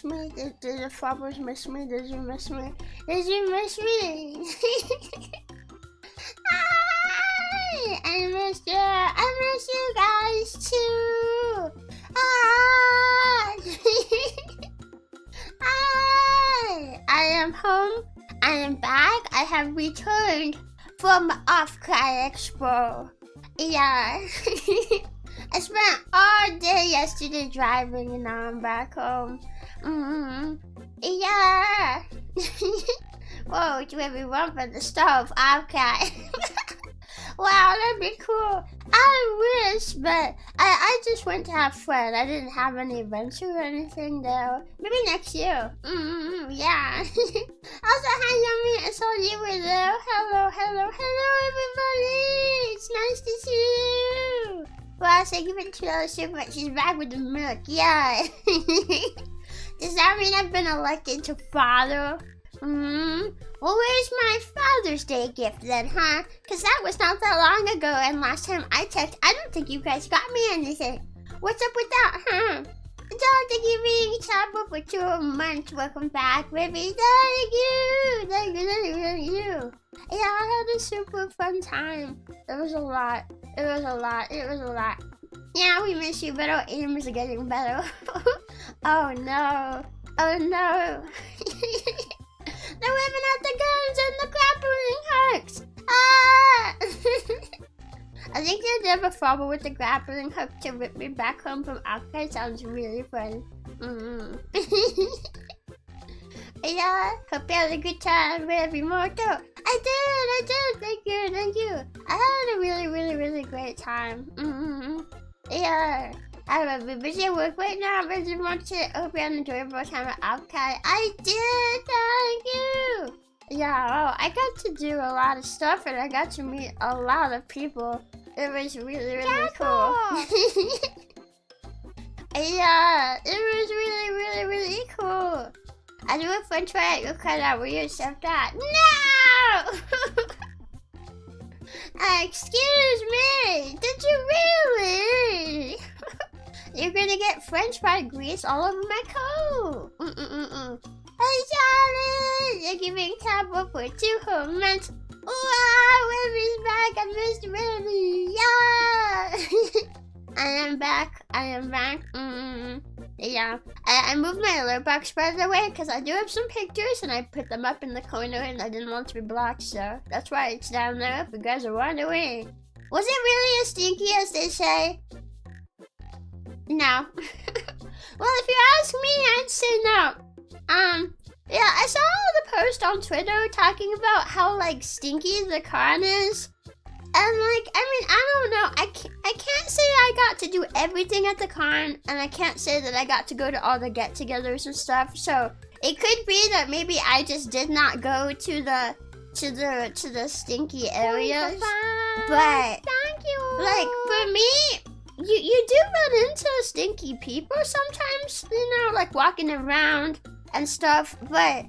miss me? Did the Frobbers miss me? Did you miss me? Did you miss me? Hi! I miss you. I miss you guys too. Hi! Hi! I am home. I am back. I have returned from Offkai Expo. Yeah. I spent all day yesterday driving and now I'm back home. Yeah. Whoa, it's really Rompin the stove. Okay. Wow, that'd be cool. I wish, but I just went to have fun. I didn't have any events or anything though. Maybe next year. Yeah. Also, hi Yummy, I saw you were there. Hello everybody. It's nice to see you. Well, thank you for the $2 super. She's back with the milk. Yeah. Does that mean I've been elected to father? Well, where's my Father's Day gift then, huh? Because that was not that long ago, and last time I checked, I don't think you guys got me anything. What's up with that, huh? Don't think you're being trouble for 2 months. Welcome back, Rebbi. Thank you. Yeah, I had a super fun time. It was a lot. Yeah, we miss you, but our aim is getting better. Oh no. They're whipping out the guns and the grappling hooks! Ah! I think they'll have a problem with the grappling hook to rip me back home from Offkai. Sounds really fun. Yeah, hope you had a good time with every mortal. I did. Thank you. I had a really great time. Yeah. I'm busy at work right now, but I want to hope you had an enjoyable time at Offkai. I did, thank you! Yeah, oh, I got to do a lot of stuff and I got to meet a lot of people. It was really cool. Yeah, it was really cool. I do a fun try at your cutout. Will you accept that? No! Excuse me, did you really? You're gonna get French fry grease all over my coat. Hey Charlie, you're giving taboo for 2 whole months. Wow, Rebbi's back. I missed Rebbi. Yeah. I am back. Yeah. I moved my alert box by the way because I do have some pictures and I put them up in the corner and I didn't want to be blocked, so that's why it's down there if you guys are wondering. Was it really as stinky as they say? No. Well, if you ask me, I'd say no. Yeah, I saw the post on Twitter talking about how, like, stinky the con is. And, like, I mean, I don't know. I can't say I got to do everything at the con, and I can't say that I got to go to all the get-togethers and stuff. So, it could be that maybe I just did not go to the stinky areas. But, thank you. Like, for me, you do run into stinky people sometimes, you know, like walking around and stuff, but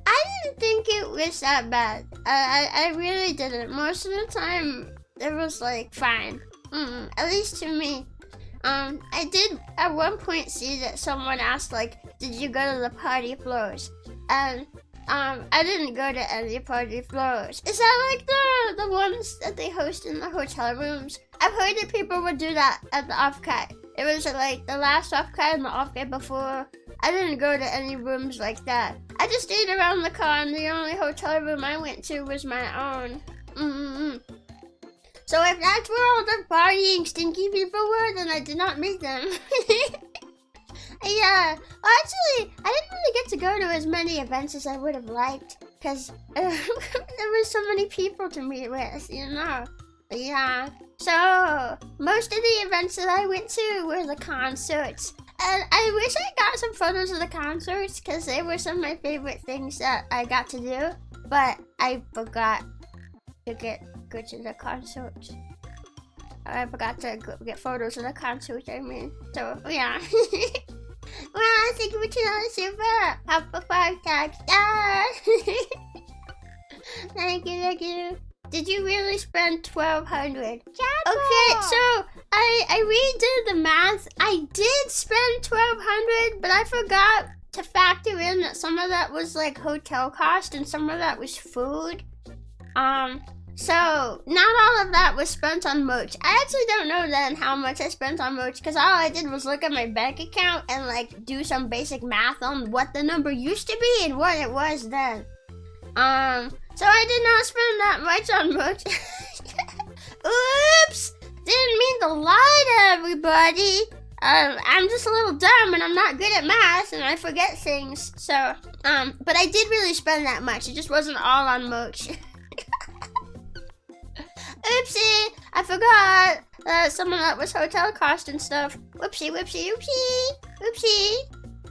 I didn't think it was that bad. I really didn't. Most of the time, it was like fine. At least to me. I did at one point see that someone asked like, did you go to the party floors? And I didn't go to any party floors. Is that like the ones that they host in the hotel rooms? I've heard that people would do that at the Offkai. It was like the last Offkai and the Offkai before. I didn't go to any rooms like that. I just stayed around the con. The only hotel room I went to was my own. So if that's where all the partying stinky people were, then I did not meet them. Yeah, well, actually, I didn't really get to go to as many events as I would have liked, because there were so many people to meet with, you know. Yeah, so most of the events that I went to were the concerts. And I wish I got some photos of the concerts, because they were some of my favorite things that I got to do, but I forgot to go to the concerts. I forgot to get photos of the concerts, I mean, so, yeah. Well, thank you for $2 super. Papa 5 tags. Ah! Thank you. Did you really spend $1,200? Okay, so I redid the math. I did spend $1,200, but I forgot to factor in that some of that was like hotel cost and some of that was food. So not all of that was spent on merch. I actually don't know then how much I spent on merch because all I did was look at my bank account and like do some basic math on what the number used to be and what it was then. So I did not spend that much on merch. Oops! Didn't mean to lie to everybody. I'm just a little dumb and I'm not good at math and I forget things. So, but I did really spend that much. It just wasn't all on merch. Oopsie! I forgot some of that was hotel cost and stuff. Whoopsie, whoopsie, whoopsie, whoopsie.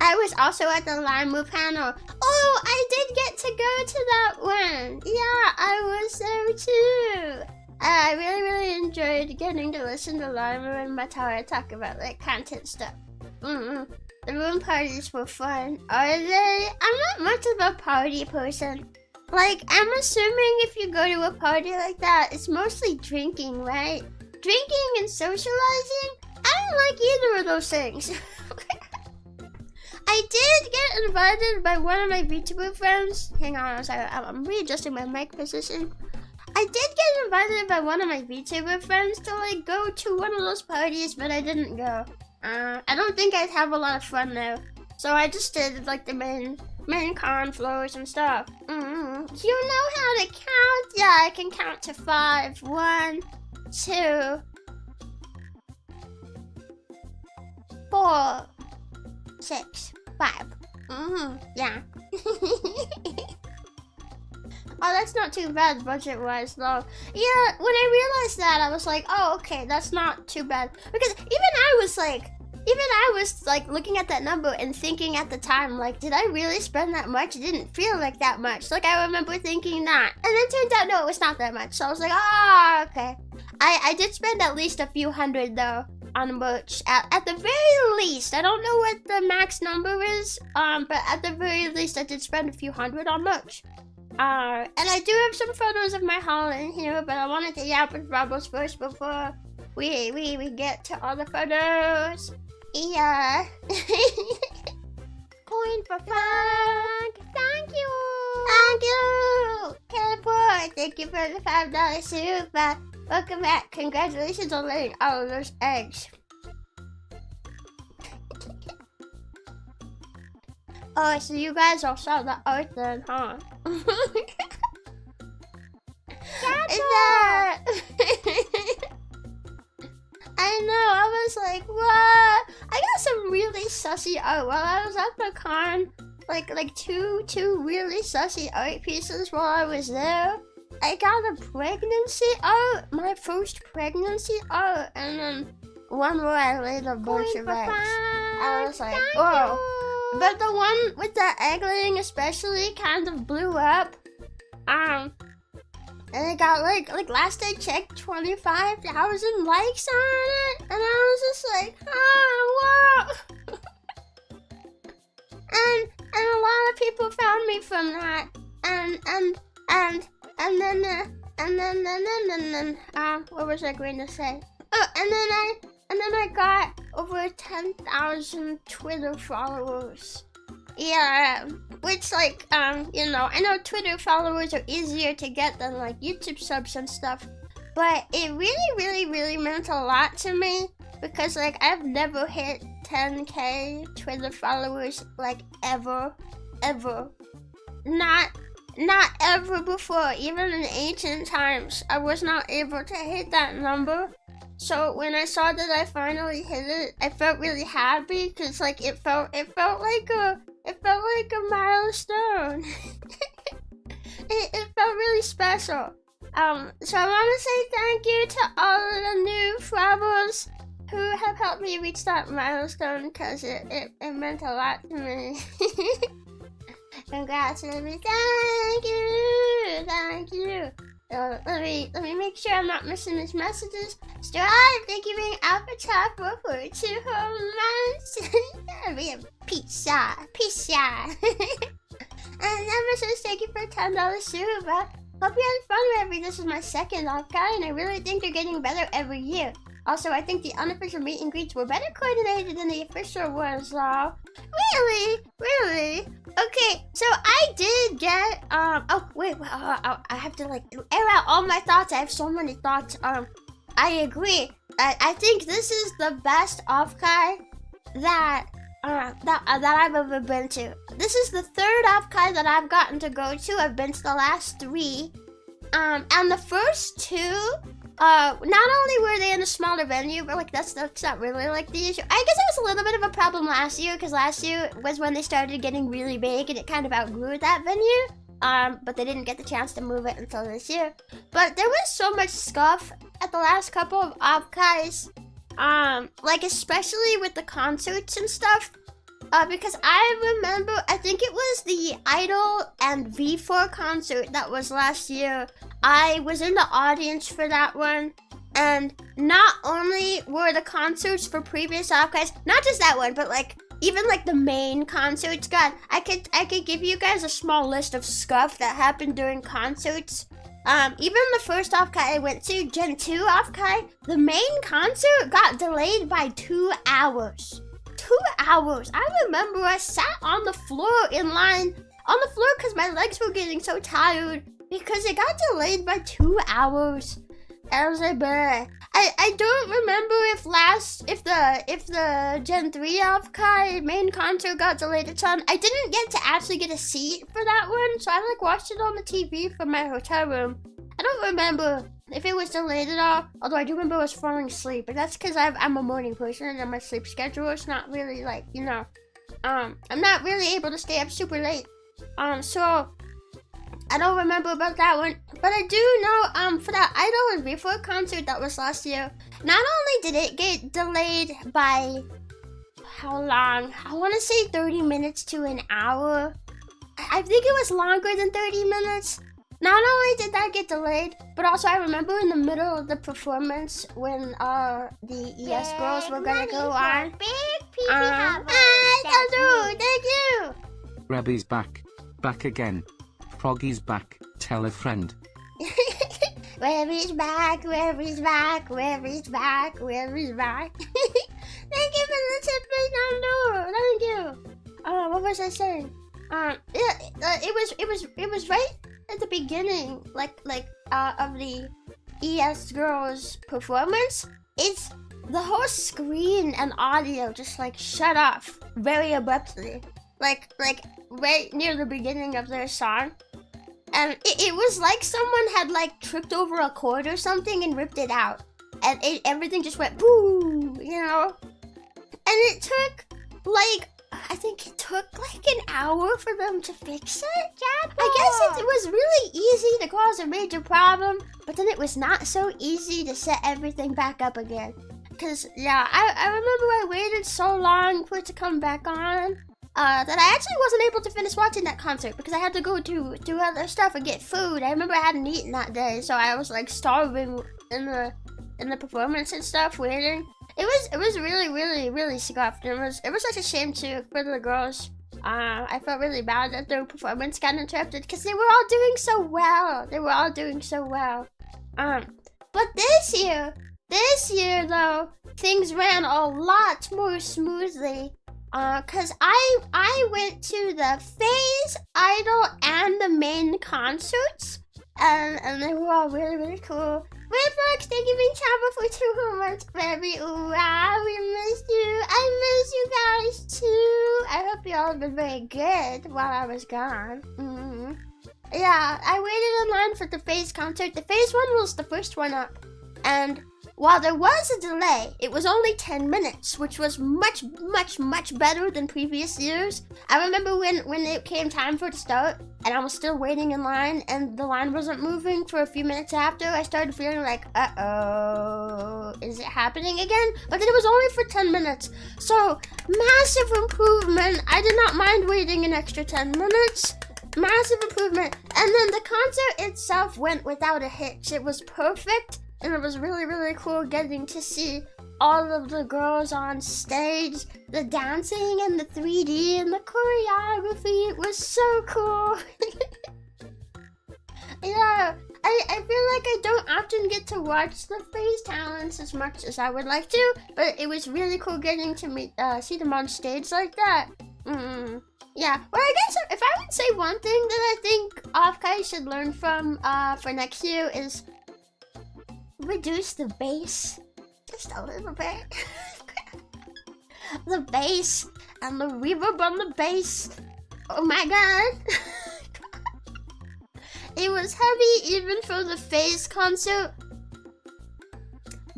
I was also at the Lima panel. Oh, I did get to go to that one. Yeah, I was there too. I really, really enjoyed getting to listen to Lima and Matara talk about like content stuff. The room parties were fun. Are they? I'm not much of a party person. Like, I'm assuming if you go to a party like that, it's mostly drinking, right? Drinking and socializing? I don't like either of those things. I did get invited by one of my VTuber friends. Hang on, I'm readjusting my mic position. I did get invited by one of my VTuber friends to like go to one of those parties, but I didn't go. I don't think I'd have a lot of fun though. So I just did like the main con floors and stuff. You know how to count? Yeah, I can count to 5. 1, 2, 4, 6, 5. Yeah. Oh, that's not too bad budget-wise, though. Yeah, when I realized that, I was like, oh, okay, that's not too bad. Because even I was like looking at that number and thinking at the time, like, did I really spend that much? It didn't feel like that much. Like, I remember thinking that. And then turned out, no, it was not that much. So I was like, oh, okay. I did spend at least a few hundred, though, on merch. At the very least. I don't know what the max number is, but at the very least, I did spend a few hundred on merch. And I do have some photos of my haul in here, but I wanted to yap with Bubbles first before we get to all the photos. Yeah. Coin for fun. Thank you. Thank you. Teleport. Thank you for the $5 super. Welcome back. Congratulations on laying all of those eggs. Oh, so you guys all saw the art then, huh? Is that? I know, I was like, what? I got some really sussy art while I was at the con. Like two really sussy art pieces while I was there. I got a pregnancy art, my first pregnancy art, and then one where I laid a bunch of eggs. I was like, whoa. But the one with the egg laying especially kind of blew up. And it got like last I checked 25,000 likes on it. And I was just like, whoa. and a lot of people found me from that. And then what was I going to say? Oh, and then I got over 10,000 Twitter followers. Yeah, which like, you know, I know Twitter followers are easier to get than like YouTube subs and stuff, but it really meant a lot to me because like I've never hit 10K Twitter followers like ever. Not ever before, even in ancient times, I was not able to hit that number. So when I saw that I finally hit it, I felt really happy because like it felt like a milestone. it felt really special. So I want to say thank you to all of the new Frabbles who have helped me reach that milestone because it meant a lot to me. Congrats, Rebbi. Thank you. Let me make sure I'm not missing his messages. Strive, thank you for being Alpha Chopper for 2 whole months. Pizza. And Nemesis, thank you for $10 super. Hope you had fun, Rebbi. This is my second Offkai, and I really think you're getting better every year. Also, I think the unofficial meet and greets were better coordinated than the official ones, though. Really? Okay, so I did get, oh, wait, I have to, like, air out all my thoughts. I have so many thoughts. I agree. I think this is the best Offkai that I've ever been to. This is the third Offkai that I've gotten to go to. I've been to the last 3. And the first 2, not only were they in a smaller venue, but like that's not really like the issue. I guess it was a little bit of a problem last year, because last year was when they started getting really big and it kind of outgrew that venue. But they didn't get the chance to move it until this year. But there was so much stuff at the last couple of Offkais, like especially with the concerts and stuff. Because I remember, I think it was the Idol and V4 concert that was last year. I was in the audience for that one, and not only were the concerts for previous Offkais, not just that one, but like even like the main concerts. God, I could give you guys a small list of stuff that happened during concerts. Even the first Offkai I went to, Gen 2 Offkai, the main concert got delayed by 2 hours. 2 hours. I remember I sat on the floor in line, because my legs were getting so tired, because it got delayed by 2 hours. I was like, bleh. I don't remember if the Gen 3 Offkai main concert got delayed a ton. I didn't get to actually get a seat for that one, so I like watched it on the TV from my hotel room. I don't remember if it was delayed at all, although I do remember I was falling asleep, but that's because I'm a morning person and my sleep schedule is not really like, you know, I'm not really able to stay up super late. So I don't remember about that one, but I do know, for that Idol and V4 concert that was last year, not only did it get delayed by, how long? I want to say 30 minutes to an hour. I think it was longer than 30 minutes. Not only did that get delayed, but also I remember in the middle of the performance when the ES girls were gonna go on. Big thank you. Rebbi's back again. Froggy's back. Tell a friend. Rebbi's back. Thank you for the tip, thank you. What was I saying? It was right at the beginning, of the ES girls performance. It's the whole screen and audio just like shut off very abruptly, like right near the beginning of their song, and it was like someone had like tripped over a cord or something and ripped it out, and everything just went boo, you know. And it took I think it took like an hour for them to fix it. I guess it was really easy to cause a major problem, but then it was not so easy to set everything back up again. Because, yeah, I remember I waited so long for it to come back on that I actually wasn't able to finish watching that concert because I had to go do other stuff and get food. I remember I hadn't eaten that day, so I was like starving in the performance and stuff, waiting. It was really scuffed. It was such a shame too for the girls. I felt really bad that their performance got interrupted because they were all doing so well. But this year though, things ran a lot more smoothly. Cause I went to the FaZe, Idol, and the main concerts, and they were all really cool. Red Fox, thank you for travel for 2 months, baby. Wow, we missed you. I miss you guys too. I hope you all have been very good while I was gone. Yeah, I waited in line for the FaZe concert. The FaZe one was the first one up, and while there was a delay, it was only 10 minutes, which was much better than previous years. I remember when it came time for it to start, and I was still waiting in line, and the line wasn't moving for a few minutes after, I started feeling like, uh-oh, is it happening again? But then it was only for 10 minutes, so massive improvement. I did not mind waiting an extra 10 minutes. Massive improvement. And then the concert itself went without a hitch. It was perfect. And it was really cool getting to see all of the girls on stage, the dancing and the 3D and the choreography. It was so cool. Yeah, I feel like I don't have often get to watch the phase talents as much as I would like to, but it was really cool getting to see them on stage like that. Yeah, well, I guess if I would say one thing that I think Offkai should learn from for next year is reduce the bass just a little bit. The bass and the reverb on the bass. Oh my god. It was heavy even for the phase concert.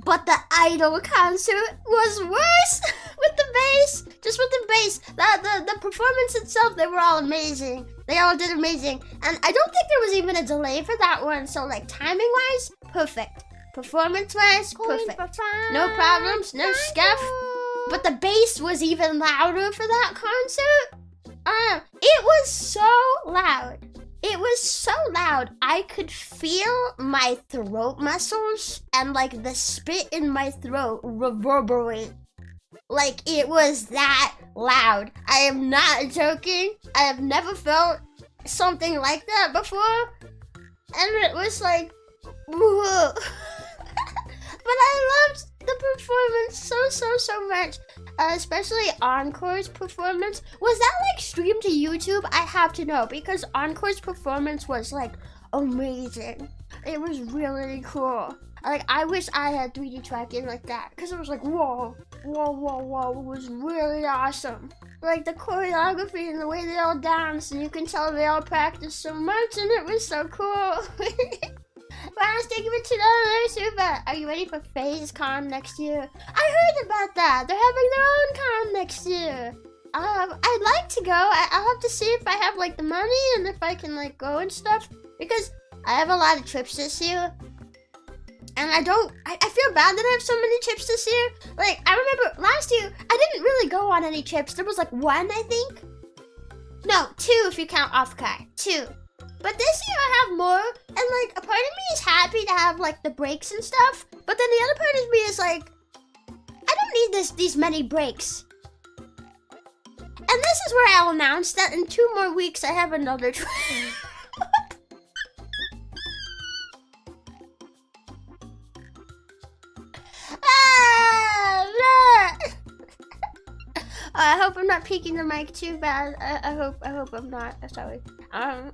But the idol concert was worse with the bass. Just with the bass. The performance itself, they were all amazing. They all did amazing. And I don't think there was even a delay for that one. So like timing wise, perfect. Performance wise, perfect. No problems, no scuff. But the bass was even louder for that concert. It was so loud. It was so loud. I could feel my throat muscles and like the spit in my throat reverberate. Like it was that loud. I am not joking. I have never felt something like that before. And it was like, whoa. But I loved the performance so much. Especially Encore's performance. Was that like streamed to YouTube? I have to know because Encore's performance was like amazing. It was really cool. Like I wish I had 3D tracking like that because it was like whoa. It was really awesome. Like the choreography and the way they all danced, and you can tell they all practiced so much, and it was so cool. Last take it to the super. Are you ready for Phase Con next year? I heard about that. They're having their own con next year. I'd like to go. I'll have to see if I have like the money and if I can like go and stuff. Because I have a lot of trips this year. And I feel bad that I have so many trips this year. Like, I remember last year, I didn't really go on any trips. There was like one, I think. No, 2 if you count Offkai. 2. But this year I have more, and like a part of me is happy to have like the breaks and stuff, but then the other part of me is like, I don't need these many breaks. And this is where I'll announce that in 2 more weeks I have another trip. I hope I'm not peeking the mic too bad. I hope I'm not. Sorry. Although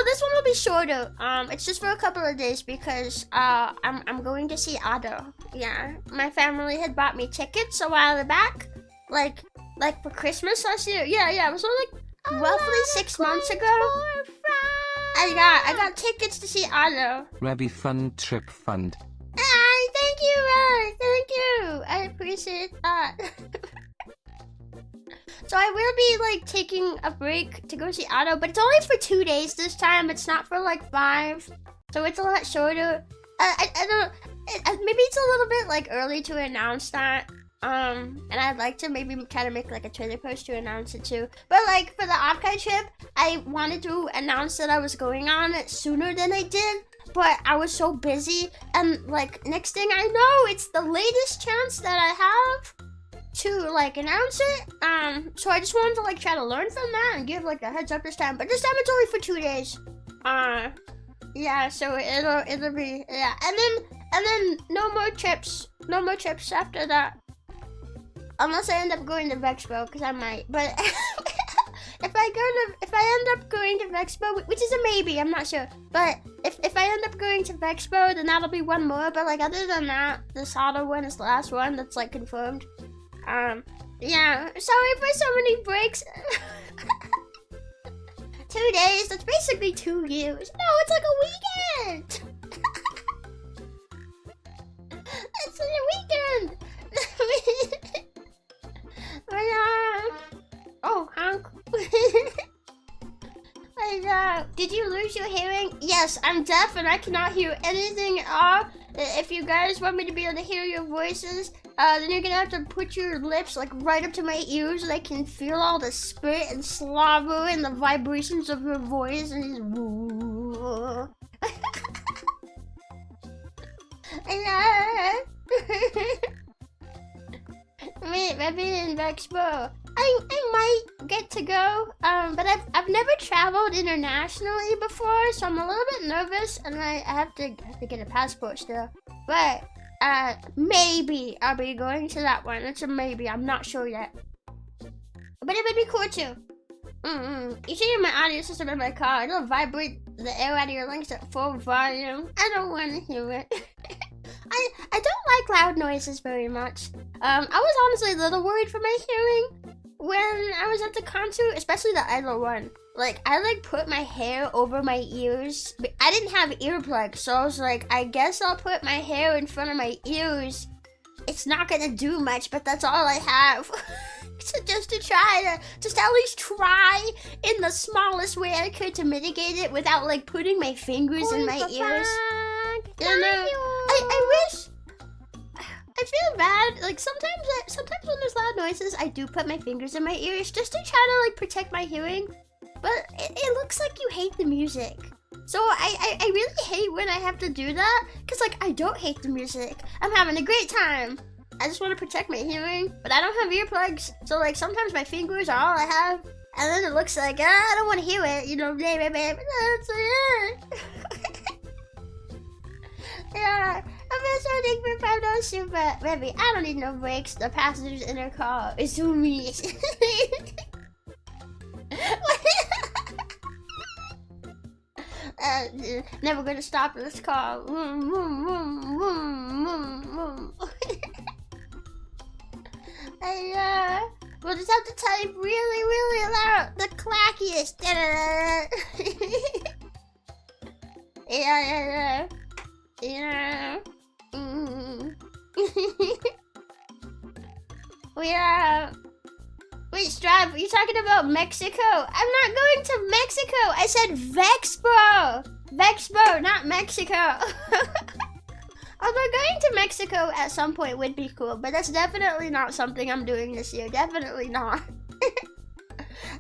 this one will be shorter. It's just for a couple of days because I'm going to see Otto. Yeah, my family had bought me tickets a while back, like for Christmas last year. Yeah, it was like roughly 6 months ago. I got tickets to see Otto. Rebbi Fund Trip Fund. Thank you, Ray. Thank you. I appreciate that. So I will be like taking a break to go see Otto, but it's only for 2 days this time. It's not for like 5, so it's a lot shorter. I don't. Maybe it's a little bit like early to announce that. And I'd like to maybe try to make like a Twitter post to announce it too. But like for the Offkai trip, I wanted to announce that I was going on it sooner than I did. But I was so busy, and like next thing I know, it's the latest chance that I have to like announce it. So I just wanted to like try to learn from that and give like a heads up this time. But this time it's only for 2 days. Yeah. So it'll be and then no more trips after that. Unless I end up going to Vexpo, because I might. But if I end up going to Vexpo, which is a maybe, I'm not sure. But if I end up going to Vexpo, then that'll be one more. But like other than that, this Otto one is the last one that's like confirmed. Yeah. Sorry for so many breaks. 2 days. That's basically 2 years. No, it's like a weekend. It's a weekend. Oh, honk. Did you lose your hearing? Yes, I'm deaf and I cannot hear anything at all. If you guys want me to be able to hear your voices, then you're gonna have to put your lips like right up to my ears so I can feel all the spit and slobber and the vibrations of your voice and just woo. Rebbi and Vexpo. I might get to go, but I've I've never traveled internationally before, so I'm a little bit nervous, and I have to get a passport still. But maybe I'll be going to that one. It's a maybe. I'm not sure yet. But it would be cool too. You should hear my audio system in my car. It'll vibrate the air out of your lungs at full volume. I don't want to hear it. I don't like loud noises very much. I was honestly a little worried for my hearing when I was at the concert, especially the idol one. Like, I like put my hair over my ears. I didn't have earplugs, so I was like, I guess I'll put my hair in front of my ears. It's not gonna do much, but that's all I have. So just to try to, at least try in the smallest way I could to mitigate it without like putting my fingers in my ears. You know, I wish. I feel bad. Like sometimes when there's loud noises, I do put my fingers in my ears just to try to like protect my hearing. But it looks like you hate the music. So I really hate when I have to do that, because like I don't hate the music. I'm having a great time. I just want to protect my hearing, but I don't have earplugs. So like sometimes my fingers are all I have, and then it looks like I don't want to hear it, you know. Yeah, I'm so thankful for $5 super. Rebbi, I don't need no brakes. The passengers in her car is too me. Never gonna stop in this car. We'll just have to type really, really loud. The clackiest. Yeah. Wait, Strive, are you talking about Mexico? I'm not going to Mexico. I said Vexpo. Vexpo, not Mexico. Although going to Mexico at some point would be cool, but that's definitely not something I'm doing this year. Definitely not.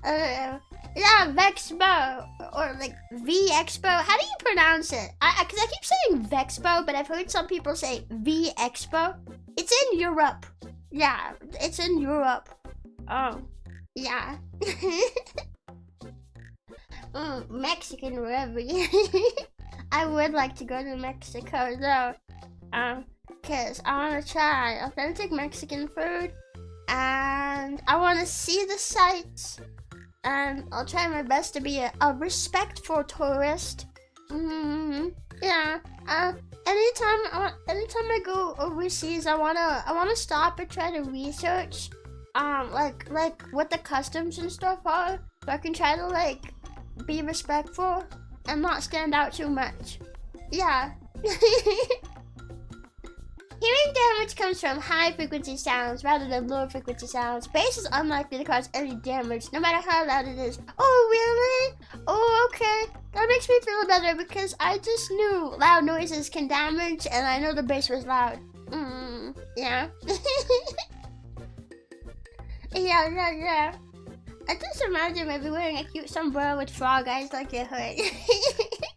Yeah, Vexpo, or like V-Expo. How do you pronounce it? Because I keep saying Vexpo, but I've heard some people say V-Expo. It's in Europe. Yeah, it's in Europe. Oh, yeah. Mexican Rebbi. I would like to go to Mexico though. Cause I want to try authentic Mexican food, and I want to see the sights, and I'll try my best to be a respectful tourist. Yeah. Anytime I go overseas, I wanna stop and try to research, like what the customs and stuff are, so I can try to like be respectful and not stand out too much. Yeah. Hearing damage comes from high-frequency sounds rather than low-frequency sounds. Bass is unlikely to cause any damage, no matter how loud it is. Oh, really? Oh, okay. That makes me feel better, because I just knew loud noises can damage, and I know the bass was loud. Yeah. Yeah. I just imagine maybe wearing a cute sombrero with frog eyes like your hood.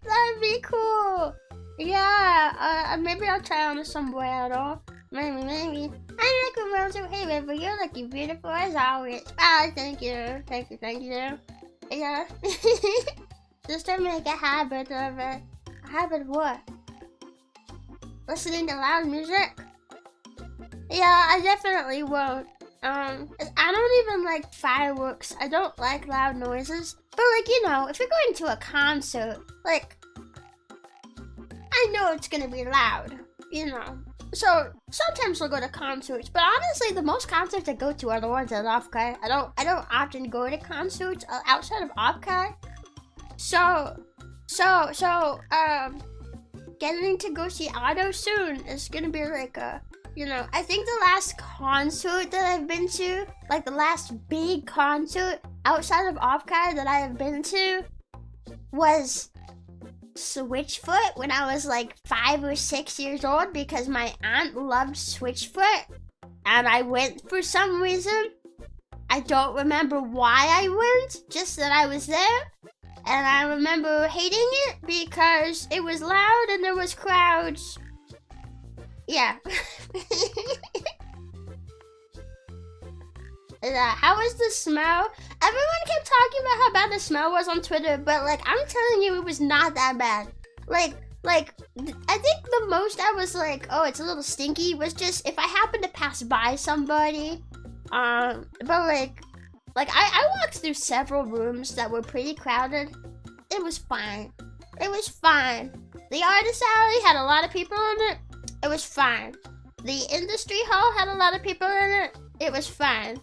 That'd be cool. Yeah, maybe I'll try on a sombrero. Maybe. I like a rose. Hey, Rebbi, you're looking beautiful as always. Oh, thank you. Yeah. Just to make a habit of it. A habit of what? Listening to loud music? Yeah, I definitely won't. I don't even like fireworks. I don't like loud noises. But like, you know, if you're going to a concert, like, I know it's gonna be loud, you know. So sometimes we'll go to concerts, but honestly, the most concerts I go to are the ones at Offkai. I don't often go to concerts outside of Offkai. So, getting to go see Otto soon is gonna be like you know, I think the last concert that I've been to, like the last big concert outside of Offkai that I have been to, was Switchfoot when I was like 5 or 6 years old, because my aunt loved Switchfoot and I went for some reason. I don't remember why I went, just that I was there, and I remember hating it because it was loud and there was crowds. Yeah. Yeah, how was the smell? Everyone kept talking about how bad the smell was on Twitter, but like I'm telling you, it was not that bad. Like I think the most I was like, oh, it's a little stinky was just if I happened to pass by somebody. But like I walked through several rooms that were pretty crowded. It was fine. It was fine. The artist alley had a lot of people in it. It was fine. The industry hall had a lot of people in it. It was fine.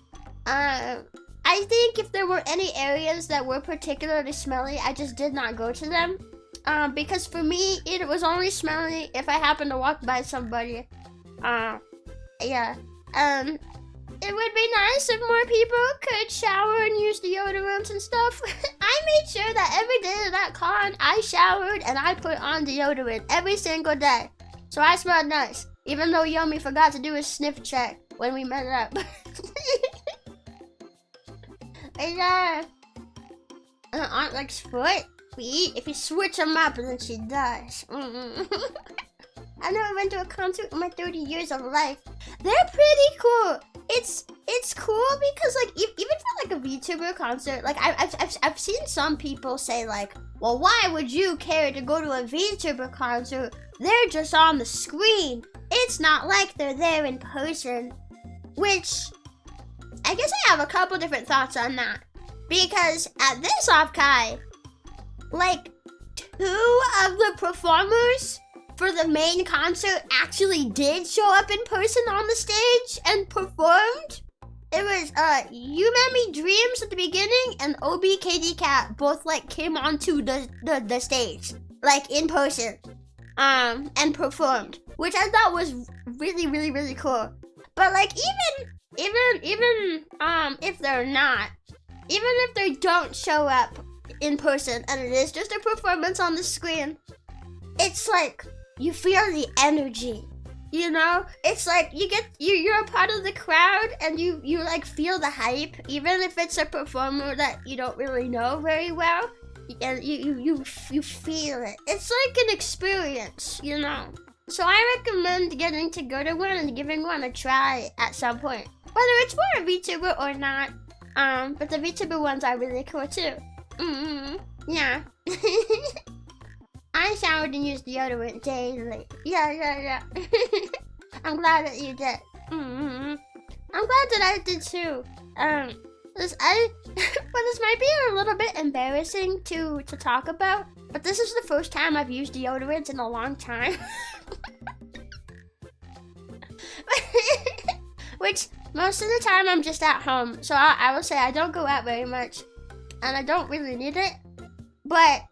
I think if there were any areas that were particularly smelly, I just did not go to them. Because for me, it was only smelly if I happened to walk by somebody. Yeah. It would be nice if more people could shower and use deodorants and stuff. I made sure that every day of that con, I showered and I put on deodorant every single day. So I smelled nice, even though Yomi forgot to do a sniff check when we met up. Yeah. Aunt likes foot, feet. If you switch them up, then she does. I never went to a concert in my 30 years of life. They're pretty cool. It's cool because like even for like a VTuber concert, like I've seen some people say like, well, why would you care to go to a VTuber concert? They're just on the screen. It's not like they're there in person. Which I guess I have a couple different thoughts on that. Because at this Offkai, like 2 of the performers for the main concert actually did show up in person on the stage and performed. It was Yumemi Dreams at the beginning and OBKD Cat both like came onto the stage, like in person, and performed, which I thought was really, really, really cool. But like even if they're not, even if they don't show up in person and it is just a performance on the screen, it's like you feel the energy, you know? It's like you're a part of the crowd and you like feel the hype, even if it's a performer that you don't really know very well, and you feel it. It's like an experience, you know? So I recommend getting to go to one and giving one a try at some point, whether it's for a VTuber or not. But the VTuber ones are really cool too. Yeah. I showered and used deodorant daily. Yeah. I'm glad that you did. I'm glad that I did too. But this might be a little bit embarrassing to talk about, but this is the first time I've used deodorant in a long time. Which most of the time I'm just at home, so I will say I don't go out very much, and I don't really need it. But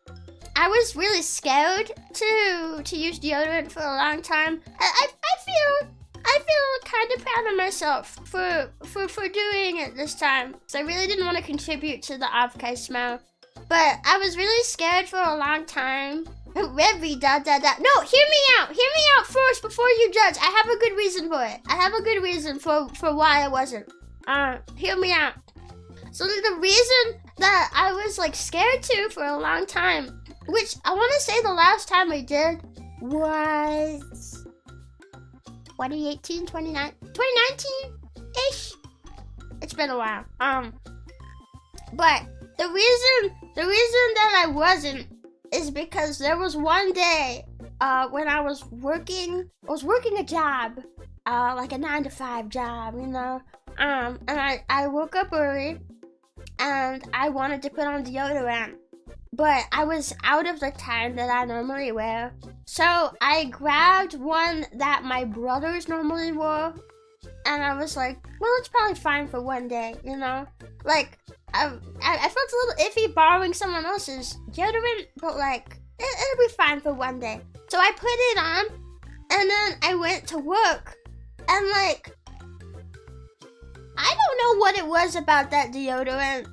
I was really scared to use deodorant for a long time. I feel kind of proud of myself for doing it this time. So I really didn't want to contribute to the Offkai smell, but I was really scared for a long time. Rebbi, No, hear me out first before you judge. I have a good reason for it. I have a good reason for why I wasn't. Hear me out. So the reason that I was like scared to for a long time, which I want to say the last time I did was 2018, 2019-ish. It's been a while. But the reason that I wasn't is because there was one day when I was working a job, like a 9-to-5 job, you know. And I woke up early and I wanted to put on deodorant, but I was out of the time that I normally wear. So I grabbed one that my brothers normally wore, and I was like, well, it's probably fine for one day, you know? Like, I felt a little iffy borrowing someone else's deodorant, but like, it'll be fine for one day. So I put it on, and then I went to work, and like, I don't know what it was about that deodorant.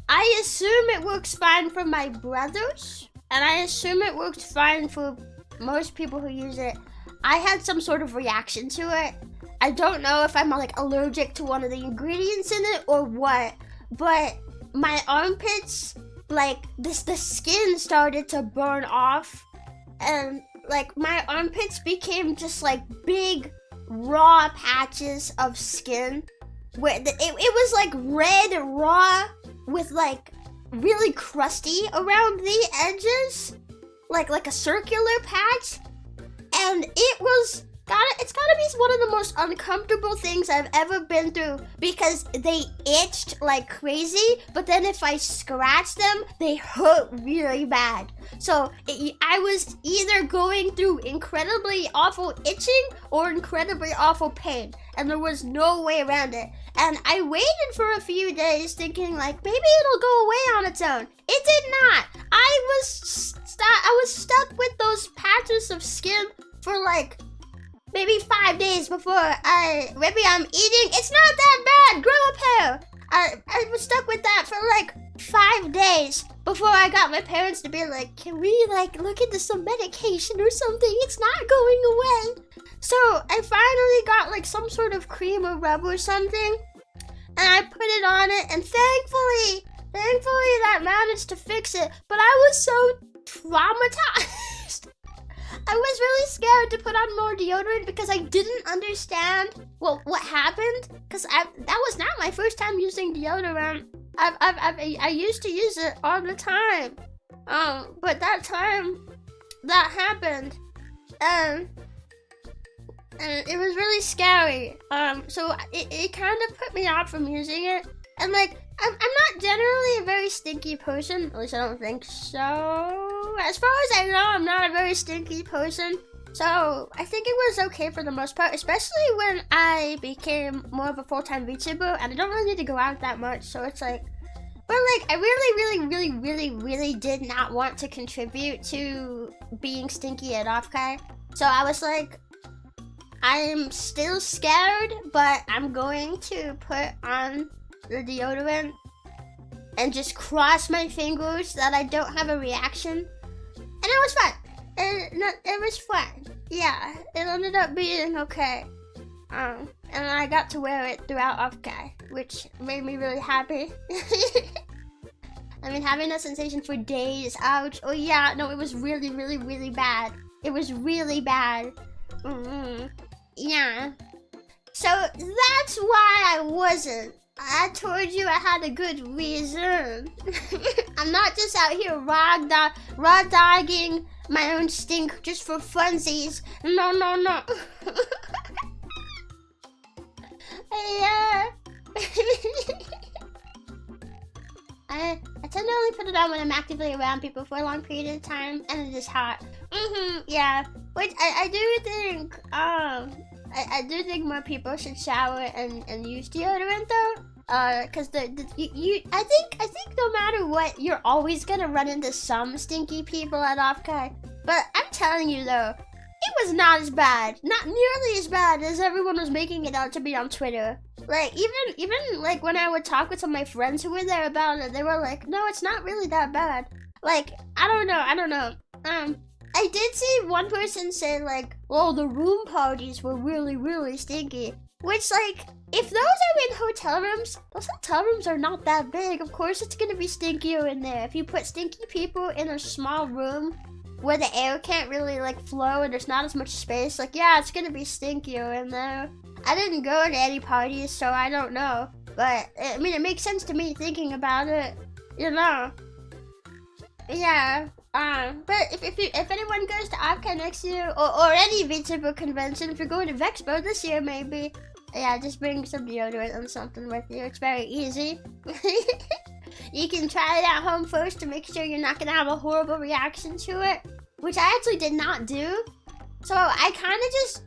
I assume it works fine for my brothers, and I assume it works fine for most people who use it. I had some sort of reaction to it. I don't know if I'm like allergic to one of the ingredients in it or what, but my armpits, like the skin started to burn off, and like my armpits became just like big raw patches of skin. where it was like red raw with like really crusty around the edges, like a circular patch, and it's gotta be one of the most uncomfortable things I've ever been through, because they itched like crazy, but then if I scratched them, they hurt really bad. So I was either going through incredibly awful itching or incredibly awful pain, and there was no way around it. And I waited for a few days thinking like, maybe it'll go away on its own. It did not. I was stuck with those patches of skin for like maybe 5 days before Rebbi, I'm eating. It's not that bad. Grow a pair. I was stuck with that for like 5 days before I got my parents to be like, can we like look into some medication or something? It's not going away. So I finally got like some sort of cream or rub or something, and I put it on it, and thankfully that managed to fix it. But I was so traumatized. I was really scared to put on more deodorant because I didn't understand what happened. Because that was not my first time using deodorant. I used to use it all the time. But that time that happened, and it was really scary. So it kind of put me off from using it. And like, I'm not generally a very stinky person. At least I don't think so. As far as I know, I'm not a very stinky person. So I think it was okay for the most part, especially when I became more of a full-time VTuber, and I don't really need to go out that much. So it's like, but like, I really did not want to contribute to being stinky at Offkai. So I was like, I'm still scared, but I'm going to put on the deodorant and just cross my fingers that I don't have a reaction. And it was fun. It was fun. Yeah, it ended up being okay. And I got to wear it throughout Offkai, which made me really happy. I mean, having that sensation for days, ouch. Oh yeah, no, it was really bad. It was really bad. Yeah. So that's why I wasn't. I told you I had a good reason. I'm not just out here raw dogging my own stink just for funsies. No. Yeah. I tend to only put it on when I'm actively around people for a long period of time, and it is hot. Yeah. Which I do think I do think more people should shower and use deodorant though. Cause I think no matter what, you're always gonna run into some stinky people at Offkai. But I'm telling you though, it was not as bad, not nearly as bad as everyone was making it out to be on Twitter. Like even like when I would talk with some of my friends who were there about it, they were like, no, it's not really that bad. Like, I don't know. I did see one person say like, well, the room parties were really stinky. Which, like, if those are in hotel rooms, those hotel rooms are not that big. Of course it's gonna be stinkier in there. If you put stinky people in a small room where the air can't really, like, flow and there's not as much space, like, yeah, it's gonna be stinkier in there. I didn't go to any parties, so I don't know. But, I mean, it makes sense to me thinking about it, you know. Yeah. But if anyone goes to Offkai next year, or any VTuber convention, if you're going to Vexpo this year maybe, yeah, just bring some deodorant and something with you. It's very easy. You can try it at home first to make sure you're not gonna have a horrible reaction to it, which I actually did not do. So I kind of just,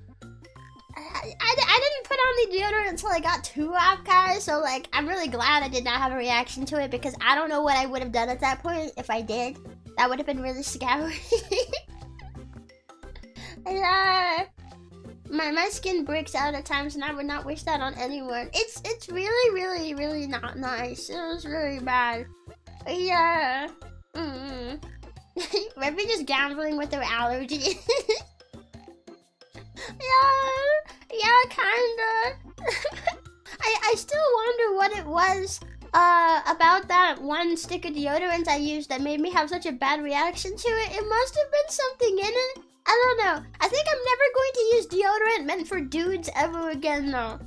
I didn't put on the deodorant until I got to Offkai, so like, I'm really glad I did not have a reaction to it, because I don't know what I would have done at that point if I did. That would have been really scary. My skin breaks out at times, and I would not wish that on anyone. It's really not nice. It was really bad. Yeah. Rebbi just gambling with her allergy. Yeah, kinda. I still wonder what it was about that one stick of deodorant I used that made me have such a bad reaction to it. It must have been something in it. I don't know. I think I'm never going to use deodorant meant for dudes ever again though.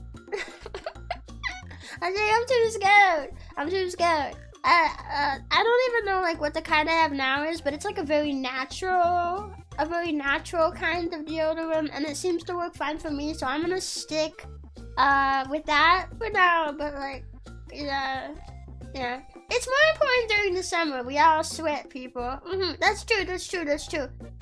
I think I'm too scared. I'm too scared. I don't even know like what the kind I have now is, but it's like a very natural kind of deodorant, and it seems to work fine for me. So I'm gonna stick with that for now. But like, yeah. It's more important during the summer. We all sweat, people. That's true.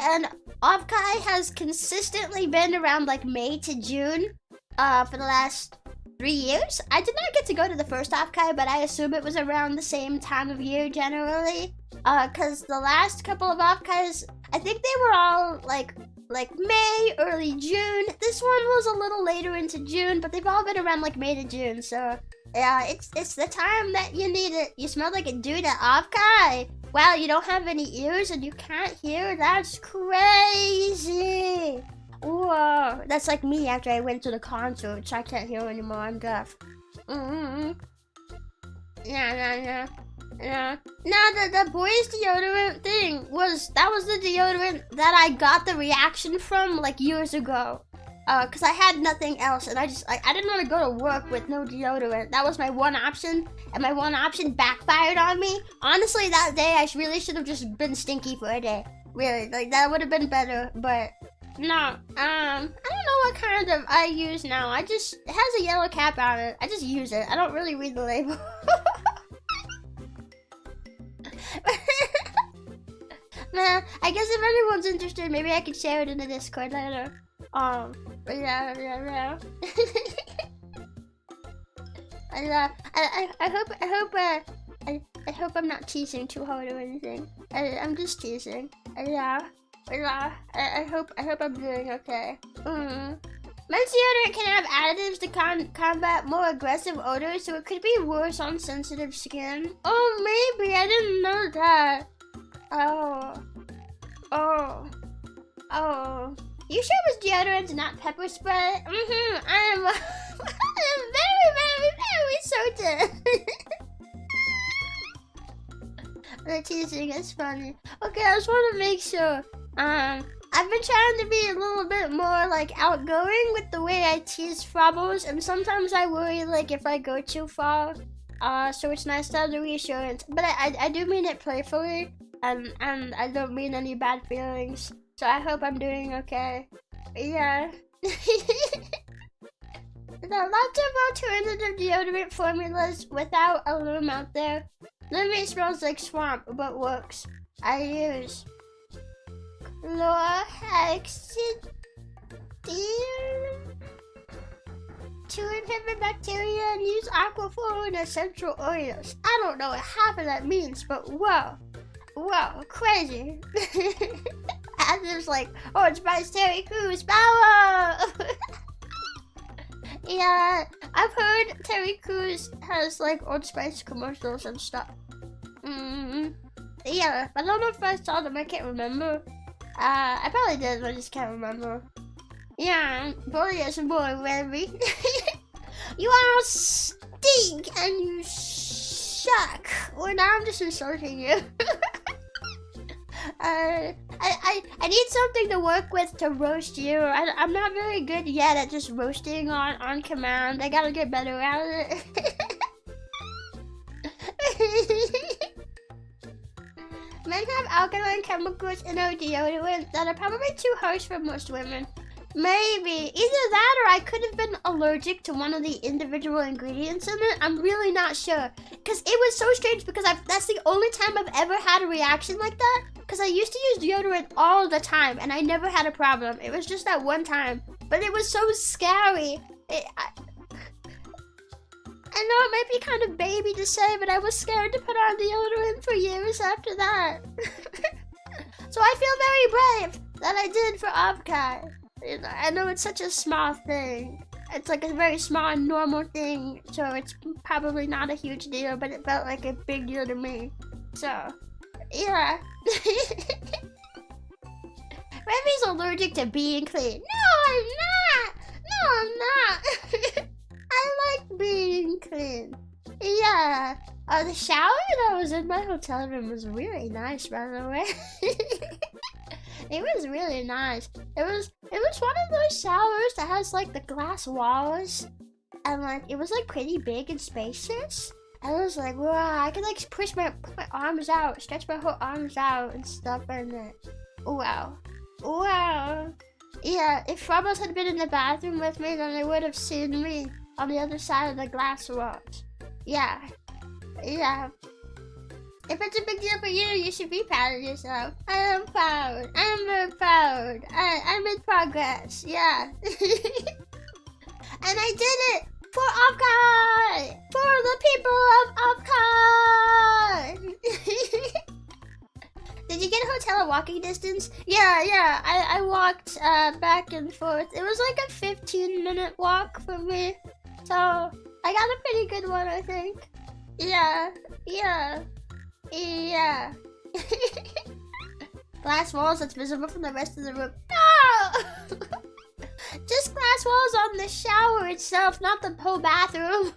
And Offkai has consistently been around like May to June for the last 3 years. I did not get to go to the first Offkai, but I assume it was around the same time of year generally. Cause the last couple of Offkais, I think they were all like May, early June. This one was a little later into June, but they've all been around like May to June. So yeah, it's the time that you need it. You smell like a dude at Offkai. Wow, you don't have any ears and you can't hear? That's crazy. Whoa, that's like me after I went to the concert, so I can't hear anymore. I'm deaf. Yeah. Now the boys deodorant thing was the deodorant that I got the reaction from like years ago. Cause I had nothing else, and I didn't want to go to work with no deodorant. That was my one option, and my one option backfired on me. Honestly, that day I really should have just been stinky for a day. Really, like that would have been better. But no, I don't know what kind of I use now. It has a yellow cap on it. I just use it. I don't really read the label. Man, I guess if anyone's interested, maybe I could share it in the Discord later. Yeah. I hope I'm not teasing too hard or anything. I'm just teasing. I hope I'm doing okay. Men's deodorant can have additives to combat more aggressive odors, so it could be worse on sensitive skin. Oh, maybe. I didn't know that. Oh. You sure it was deodorant and not pepper spray? I am very certain. The teasing is funny. Okay, I just want to make sure. I've been trying to be a little bit more like outgoing with the way I tease Frobbles, and sometimes I worry like if I go too far. So it's nice to have the reassurance. But I do mean it playfully, and I don't mean any bad feelings. So I hope I'm doing okay. Yeah. There are lots of alternative deodorant formulas without a loom out there. Lemon smells like swamp, but works. I use chlorhexidine to inhibit bacteria and use aquaphor and essential oils. I don't know what half of that means, but whoa, crazy. Additives like Old Spice Terry Crews power. Yeah, I've heard Terry Crews has like Old Spice commercials and stuff. Yeah, I don't know if I saw them. I can't remember. I probably did, but I just can't remember. Yeah, boy, yes, boy, Rebbi. You all stink and you suck. Well, now I'm just insulting you. I need something to work with to roast you. I'm not very good yet at just roasting on command. I gotta get better at it. Men have alkaline chemicals in our deodorant that are probably too harsh for most women. Maybe. Either that or I could have been allergic to one of the individual ingredients in it. I'm really not sure. Because it was so strange because that's the only time I've ever had a reaction like that. Because I used to use deodorant all the time and I never had a problem. It was just that one time. But it was so scary. I know it might be kind of baby to say, but I was scared to put on deodorant for years after that. So I feel very brave that I did for Offkai. I know it's such a small thing. It's like a very small and normal thing, so it's probably not a huge deal, but it felt like a big deal to me. So, yeah. Rebbi's allergic to being clean. No, I'm not. I like being clean. Yeah. The shower that was in my hotel room was really nice, by the way. It was really nice. It was one of those showers that has like the glass walls, and like it was like pretty big and spacious. And I was like, wow, I could like put my arms out, stretch my whole arms out and stuff, and wow. Yeah, if Frobos had been in the bathroom with me, then they would have seen me on the other side of the glass walls. Yeah. If it's a big deal for you, you should be proud of yourself. I am proud. I am very proud. I'm in progress. Yeah. And I did it for Offkai! For the people of Offkai! Did you get a hotel at walking distance? Yeah. I walked back and forth. It was like a 15-minute walk for me. So, I got a pretty good one, I think. Yeah. Glass walls that's visible from the rest of the room. No! Just glass walls on the shower itself, not the whole bathroom.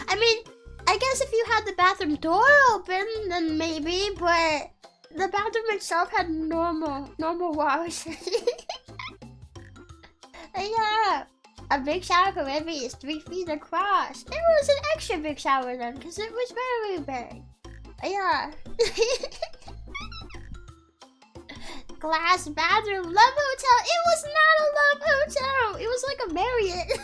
I mean, I guess if you had the bathroom door open, then maybe, but the bathroom itself had normal walls. Yeah. A big shower for Rebbi is 3 feet across. It was an extra big shower then, because it was very big. Yeah. Glass bathroom, love hotel. It was not a love hotel. It was like a Marriott.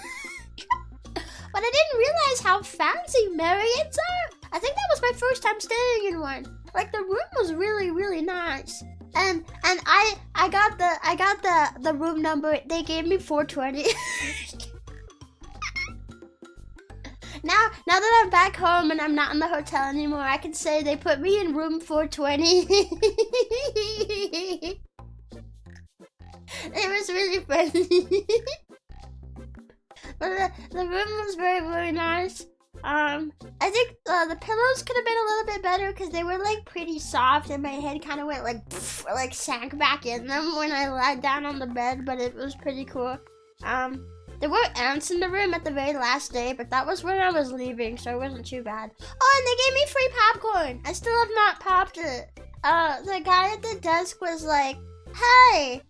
But I didn't realize how fancy Marriotts are. I think that was my first time staying in one. Like the room was really nice. And I got the room number. They gave me 420. Now that I'm back home and I'm not in the hotel anymore, I can say they put me in room 420. It was really funny. But the room was very nice. I think the pillows could have been a little bit better because they were like pretty soft and my head kind of went like pff, like sank back in them when I lied down on the bed, but it was pretty cool. There were ants in the room at the very last day, but that was when I was leaving, so it wasn't too bad. Oh, and they gave me free popcorn. I still have not popped it. The guy at the desk was like, "Hey,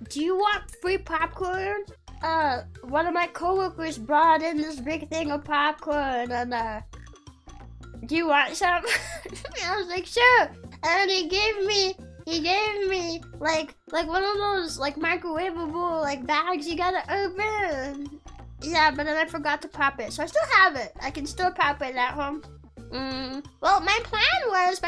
do you want free popcorn? One of my coworkers brought in this big thing of popcorn, and do you want some?" I was like, "Sure." And he gave me like one of those like microwavable like bags you gotta open. Yeah, but then I forgot to pop it, so I still have it. I can still pop it at home. Well, my plan was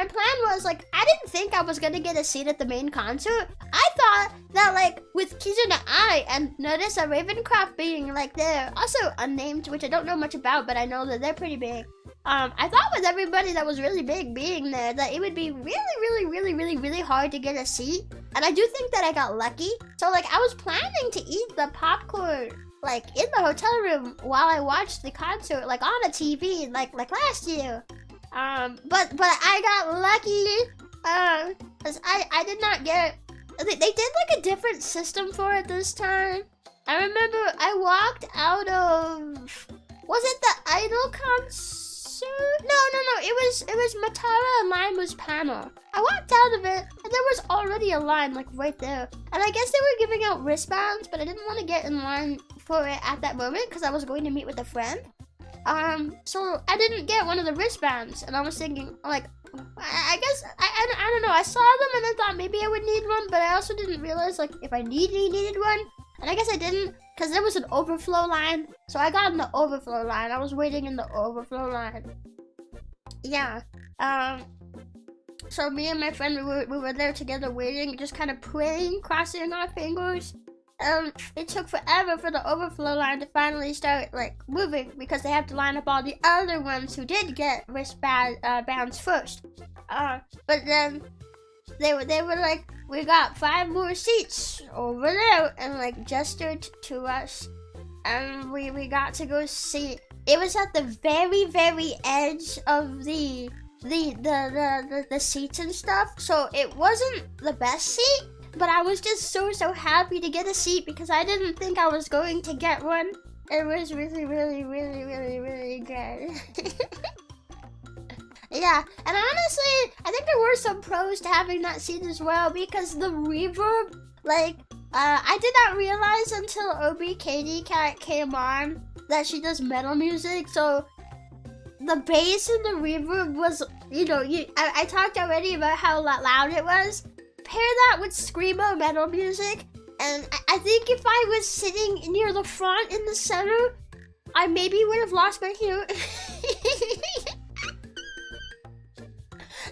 like I didn't think I was gonna get a seat at the main concert. I thought that like with Kizu and I and Narissa Ravencroft being like they're also unnamed, which I don't know much about, but I know that they're pretty big. I thought with everybody that was really big being there that it would be really hard to get a seat. And I do think that I got lucky. So like I was planning to eat the popcorn like in the hotel room while I watched the concert like on a TV like last year. But I got lucky cuz I did not get they did like a different system for it this time. I remember I walked out of was it the Idol concert? No. It was Matara and Lima's panel. I walked out of it, and there was already a line, like, right there. And I guess they were giving out wristbands, but I didn't want to get in line for it at that moment, because I was going to meet with a friend. So I didn't get one of the wristbands, and I was thinking, like, I guess, I don't know, I saw them, and I thought maybe I would need one, but I also didn't realize, like, if I needed one. And I guess I didn't, because there was an overflow line. So I got in the overflow line. I was waiting in the overflow line. Yeah. So me and my friend, we were there together waiting, just kind of praying, crossing our fingers. It took forever for the overflow line to finally start, like, moving, because they had to line up all the other ones who did get wristbands first. But then they were like, "We got 5 more seats over there," and like gestured to us, and we got to go see. It was at the very edge of the seats and stuff, so it wasn't the best seat, but I was just so happy to get a seat because I didn't think I was going to get one. It was really good. Yeah, and honestly, I think there were some pros to having that seat as well because the reverb, like, I did not realize until Obi Katie Cat came on that she does metal music, so the bass and the reverb was, you know, I talked already about how loud it was. Pair that with screamo metal music, and I think if I was sitting near the front in the center, I maybe would have lost my hearing.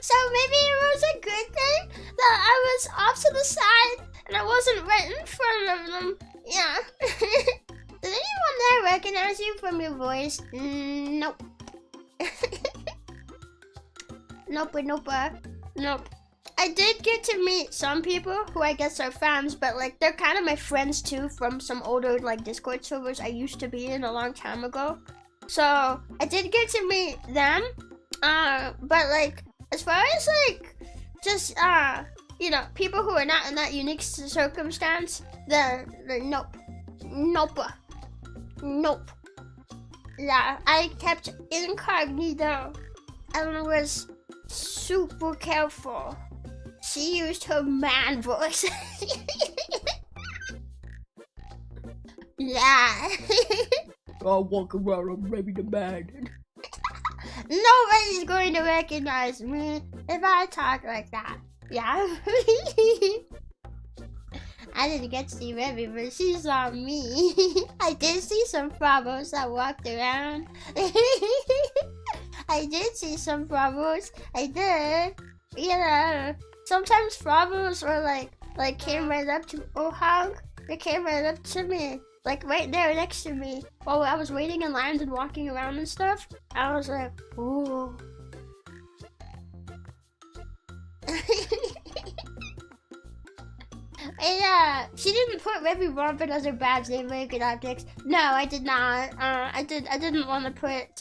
So maybe it was a good thing that I was off to the side and I wasn't right in front of them. Yeah. Does anyone there recognize you from your voice? Nope. Nope. I did get to meet some people who I guess are fans, but like they're kind of my friends too from some older like Discord servers I used to be in a long time ago. So I did get to meet them. But like as far as like just you know, people who are not in that unique circumstance, they're nope. Yeah, I kept incognito and was super careful. She used her man voice. Yeah. I'll walk around, I'm Rebbi the man. Nobody's going to recognize me if I talk like that. Yeah. I didn't get to see Rebbi, but she saw me. I did see some Bravos that walked around. I did see some Bravos. I did. Yeah. Sometimes Bravos were like came right up to hug. They came right up to me. Like right there next to me. While I was waiting in lines and walking around and stuff. I was like, ooh. Yeah, she didn't put Rebbi Rompin as her badge name, Very Good Optics. No, I did not. I didn't want to put.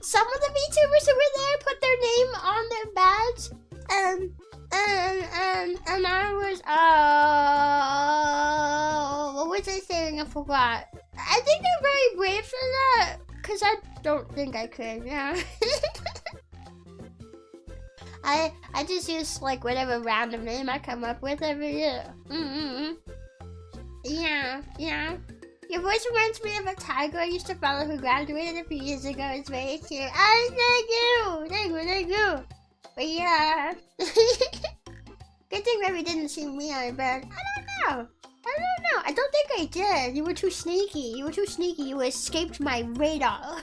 Some of the VTubers who were there put their name on their badge, and I was what was I saying? I forgot. I think they're very brave for that, cause I don't think I could. Yeah. I just use like whatever random name I come up with every year. Yeah. Your voice reminds me of a tiger I used to follow who graduated a few years ago. It's very cute. Oh, thank you. But yeah. Good thing Rebbi didn't see me on bed. I don't know. I don't think I did. You were too sneaky. You escaped my radar.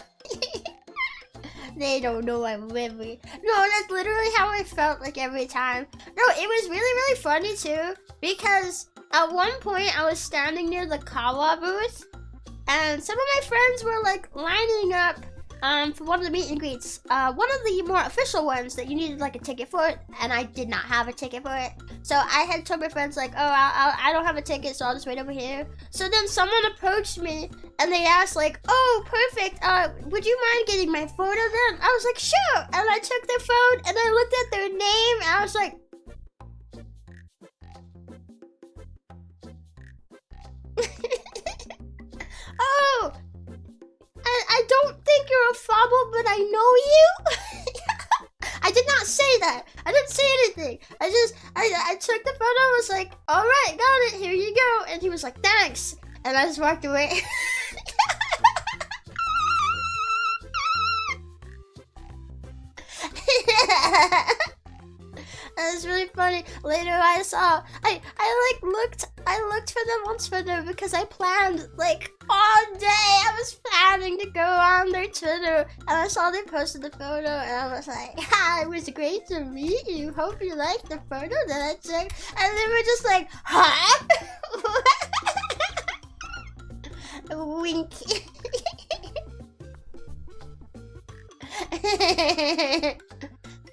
They don't know I'm Rebbi. No, that's literally how I felt like every time. No, it was really funny too, because at one point I was standing near the Kawa booth, and some of my friends were like lining up for one of the meet and greets. One of the more official ones that you needed like a ticket for, and I did not have a ticket for it. So I had told my friends like, oh, I don't have a ticket, so I'll just wait over here. So then someone approached me and they asked like, oh, perfect, would you mind getting my photo then? I was like, sure. And I took their phone and I looked at their name and I was like, oh, I don't think you're a fobble, but I know you. I did not say that. I didn't say anything. I took the photo, was like, all right, got it, here you go. And he was like, thanks. And I just walked away. That was really funny. Later I saw, I looked for them on Twitter because I planned like all day. I was planning to go on their Twitter and I saw they posted the photo and I was like, hi, it was great to meet you. Hope you liked the photo that I took. And they were just like, huh? Winky.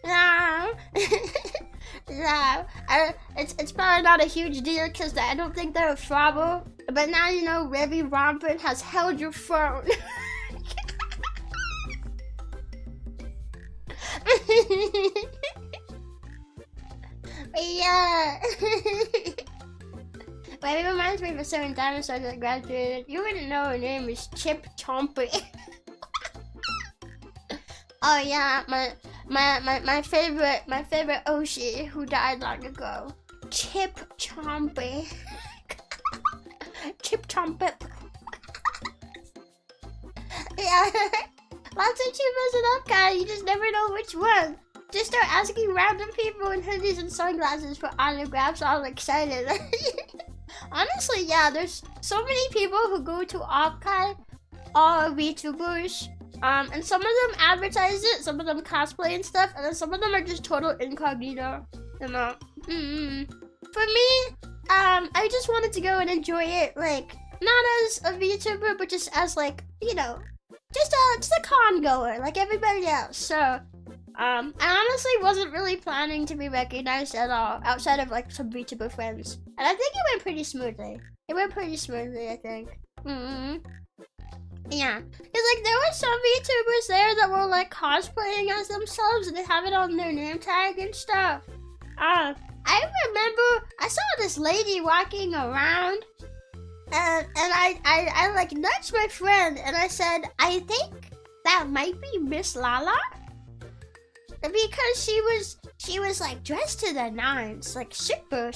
No. Yeah, it's probably not a huge deal because I don't think they're a frobble. But now you know Rebbi Rompin has held your phone. Yeah. But it reminds me of a certain dinosaur that graduated. You wouldn't know her name is Chip Chompy. Oh yeah, my favorite Oshi who died long ago. Chip Chompy. Chip Chompip. Yeah. Lots of tubers and Offkai, you just never know which one. Just start asking random people in hoodies and sunglasses for autographs, all excited. Honestly, yeah, there's so many people who go to Offkai, all VTubers. And some of them advertise it, some of them cosplay and stuff, and then some of them are just total incognito. You know. For me, I just wanted to go and enjoy it, like, not as a VTuber, but just as, like, you know, just a con goer, like everybody else. So, I honestly wasn't really planning to be recognized at all, outside of, like, some VTuber friends. And I think it went pretty smoothly. I think. Yeah, because, like, there were some VTubers there that were, like, cosplaying as themselves, and they have it on their name tag and stuff. I remember I saw this lady walking around, and I like nudged my friend, and I said, I think that might be Miss Lala, because she was like dressed to the nines, like super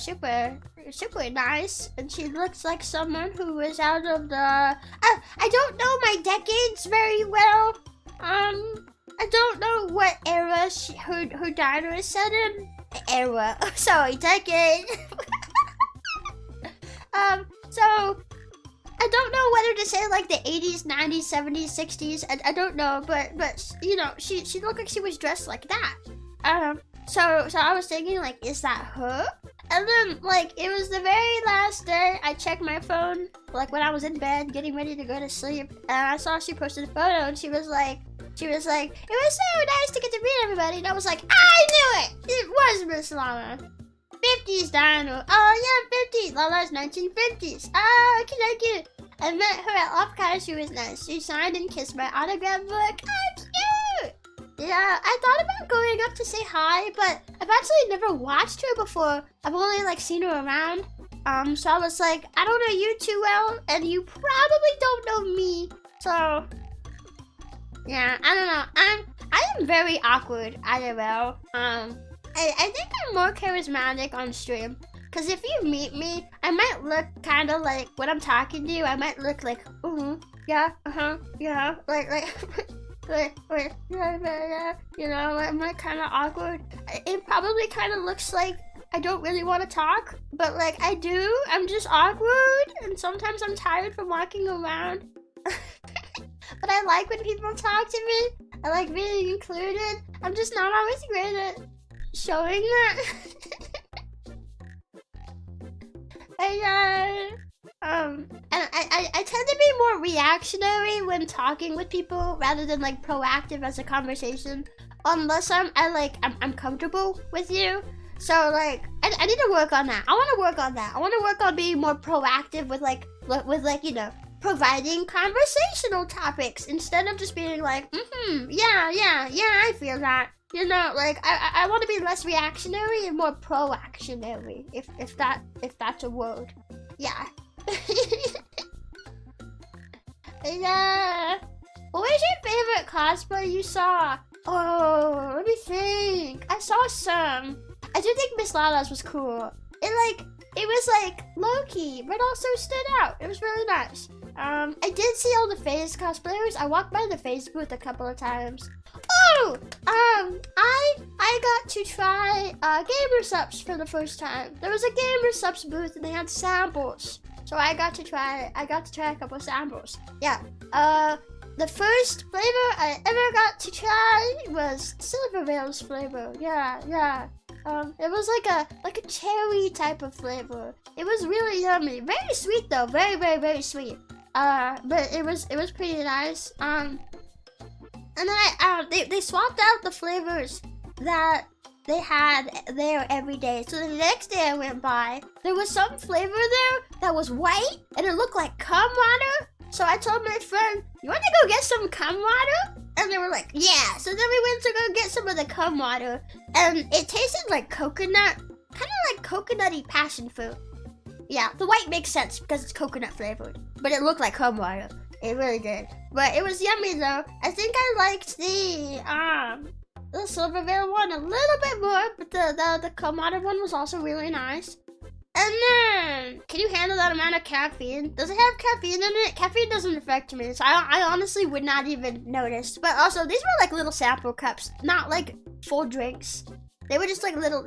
nice, and she looks like someone who was out of the I don't know my decades very well. I don't know what era her diner is set in. Era. Sorry, decade. So I don't know whether to say like the 80s, 90s, 70s, 60s. I don't know, but you know, she looked like she was dressed like that. So I was thinking, like, is that her? And then, like, it was the very last day I checked my phone, like, when I was in bed getting ready to go to sleep, and I saw she posted a photo, and she was like, it was so nice to get to meet everybody, and I was like, I knew it! It was Miss Lala. 50s dino. Oh yeah, 50s. Lala's 1950s. Oh, thank you. I met her at Offkai. She was nice. She signed and kissed my autograph book. Oh, cute. Yeah, I thought about going up to say hi, but I've actually never watched her before. I've only like seen her around. So I was like, I don't know you too well, and you probably don't know me. So yeah, I don't know. I am very awkward, IRL. I think I'm more charismatic on stream. Cause if you meet me, I might look kind of like, when I'm talking to you, I might look like, yeah, yeah, like, you know, I'm like kind of awkward. It probably kind of looks like I don't really want to talk, but like I do. I'm just awkward, and sometimes I'm tired from walking around. But I like when people talk to me. I like being included. I'm just not always great at showing that. And I tend to be more reactionary when talking with people rather than like proactive as a conversation, unless I'm comfortable with you. So like I need to work on that. I want to work on that. I want to work on being more proactive with like you know, providing conversational topics instead of just being like yeah, I feel that. You know, like I want to be less reactionary and more proactionary, if that's a word. Yeah. Yeah. What was your favorite cosplay you saw? Oh, let me think. I saw some. I do think Miss Lala's was cool. It was like low-key, but also stood out. It was really nice. I did see all the FaZe cosplayers. I walked by the FaZe booth a couple of times. Oh! I got to try Gamer Subs for the first time. There was a Gamer Subs booth and they had samples. So I got to try a couple of samples. Yeah. The first flavor I ever got to try was Silvervale's flavor. Yeah. It was like a cherry type of flavor. It was really yummy. Very sweet though. Very, very, very sweet. But it was pretty nice. And then they swapped out the flavors that they had there every day. So the next day I went by, there was some flavor there that was white and it looked like cum water. So I told my friend, you want to go get some cum water? And they were like, yeah. So then we went to go get some of the cum water, and it tasted like coconut, kind of like coconutty passion fruit. Yeah, the white makes sense because it's coconut flavored, but it looked like cum water. It really did. But it was yummy though. I think I liked the Silvervale one a little bit more, but the cum water one was also really nice. And then, can you handle that amount of caffeine? Does it have caffeine in it? Caffeine doesn't affect me, so I honestly would not even notice. But also, these were like little sample cups, not like full drinks. They were just like little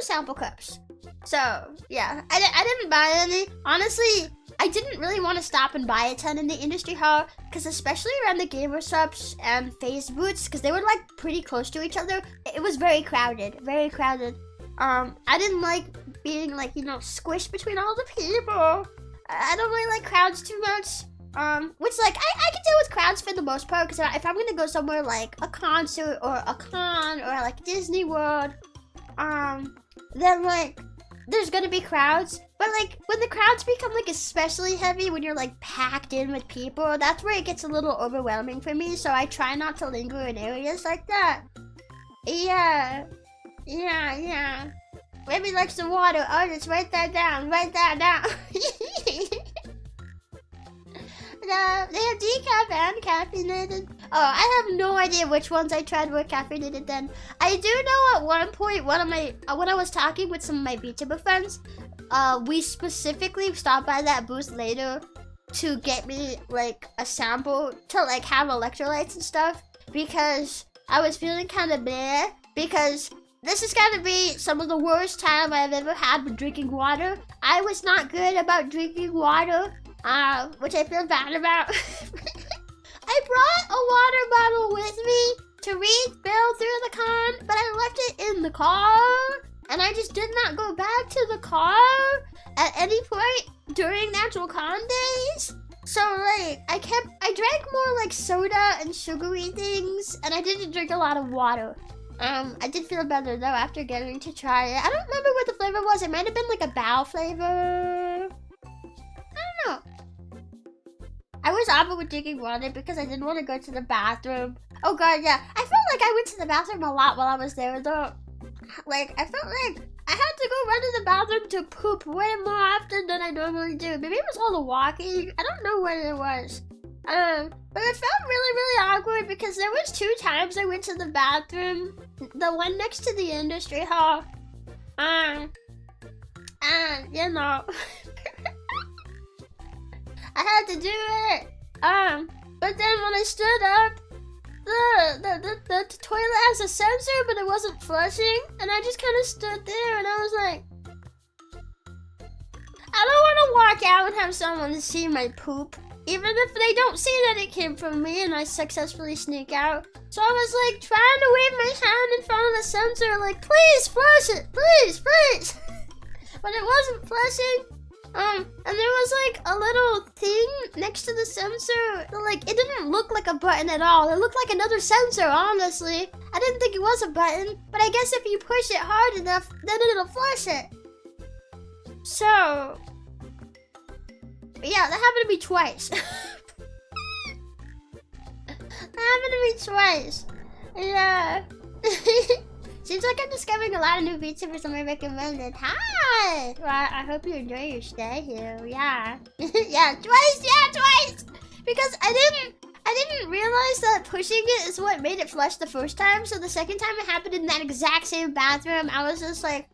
sample cups. So, yeah, I didn't buy any. Honestly, I didn't really want to stop and buy a ton in the industry hall, because especially around the gamer shops and phase booths, because they were like pretty close to each other, it was very crowded, very crowded. I didn't like being like, you know, squished between all the people. I don't really like crowds too much. Which like, I can deal with crowds for the most part, because if I'm gonna go somewhere like a concert or a con or like Disney World, then like, there's gonna be crowds. But like, when the crowds become like especially heavy, when you're like packed in with people, that's where it gets a little overwhelming for me, so I try not to linger in areas like that. Yeah. Maybe like some water. Oh, just write that down. Write that down. They have decaf and caffeinated. Oh, I have no idea which ones I tried were caffeinated then. I do know at one point, when I was talking with some of my VTuber friends, we specifically stopped by that booth later to get me like a sample to like have electrolytes and stuff, because I was feeling kind of bleh, because this is gonna be some of the worst time I've ever had with drinking water. I was not good about drinking water, which I feel bad about. I brought a water bottle with me to refill through the con, but I left it in the car, and I just did not go back to the car at any point during the actual con days. So like, I drank more like soda and sugary things, and I didn't drink a lot of water. I did feel better though after getting to try it. I don't remember what the flavor was. It might have been like a bao flavor. I don't know. I was awful with drinking water because I didn't want to go to the bathroom. Oh god, yeah. I felt like I went to the bathroom a lot while I was there though. Like, I felt like I had to go run to the bathroom to poop way more often than I normally do. Maybe it was all the walking. I don't know what it was. But it felt really awkward because there was 2 times I went to the bathroom. The one next to the industry hall. And, you know. I had to do it. But then when I stood up, the toilet has a sensor, but it wasn't flushing. And I just kind of stood there and I was like, I don't want to walk out and have someone see my poop, even if they don't see that it came from me and I successfully sneak out. So I was like trying to wave my hand in front of the sensor, like, please flush it, please. But it wasn't flushing. And there was like a little thing next to the sensor. Like, it didn't look like a button at all. It looked like another sensor, honestly. I didn't think it was a button, but I guess if you push it hard enough, then it'll flush it. So, yeah, that happened to me twice. Yeah. Seems like I'm discovering a lot of new VTubers on my recommended. Hi! Well, I hope you enjoy your stay here. Yeah. Yeah, twice! Because I didn't realize that pushing it is what made it flush the first time. So the second time it happened in that exact same bathroom, I was just like,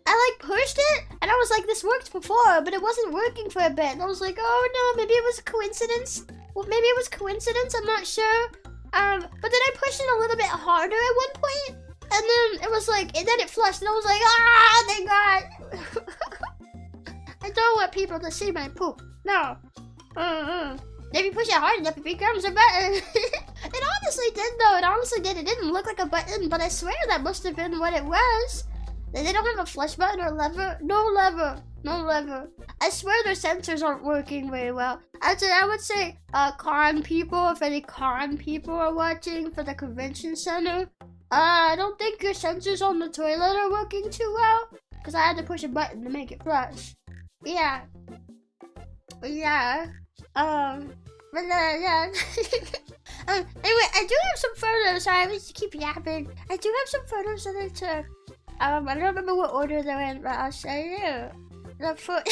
I like pushed it and I was like, this worked before, but it wasn't working for a bit. And I was like, oh no, maybe it was a coincidence. Well, maybe it was coincidence, I'm not sure. But then I pushed it a little bit harder at one point. And then it was like, and then it flushed, and I was like, ah, thank God. I don't want people to see my poop. No. If you push it hard enough, it becomes a button. It honestly did, though. It honestly did. It didn't look like a button, but I swear that must have been what it was. They don't have a flush button or lever. No lever. I swear their sensors aren't working very well. Actually, I would say, con people, if any con people are watching for the convention center, I don't think your sensors on the toilet are working too well, because I had to push a button to make it flush. Yeah. But yeah. Yeah. Anyway, I do have some photos. Sorry, I need to keep yapping. I do have some photos that I took. I don't remember what order they're in, but I'll show you. The foot.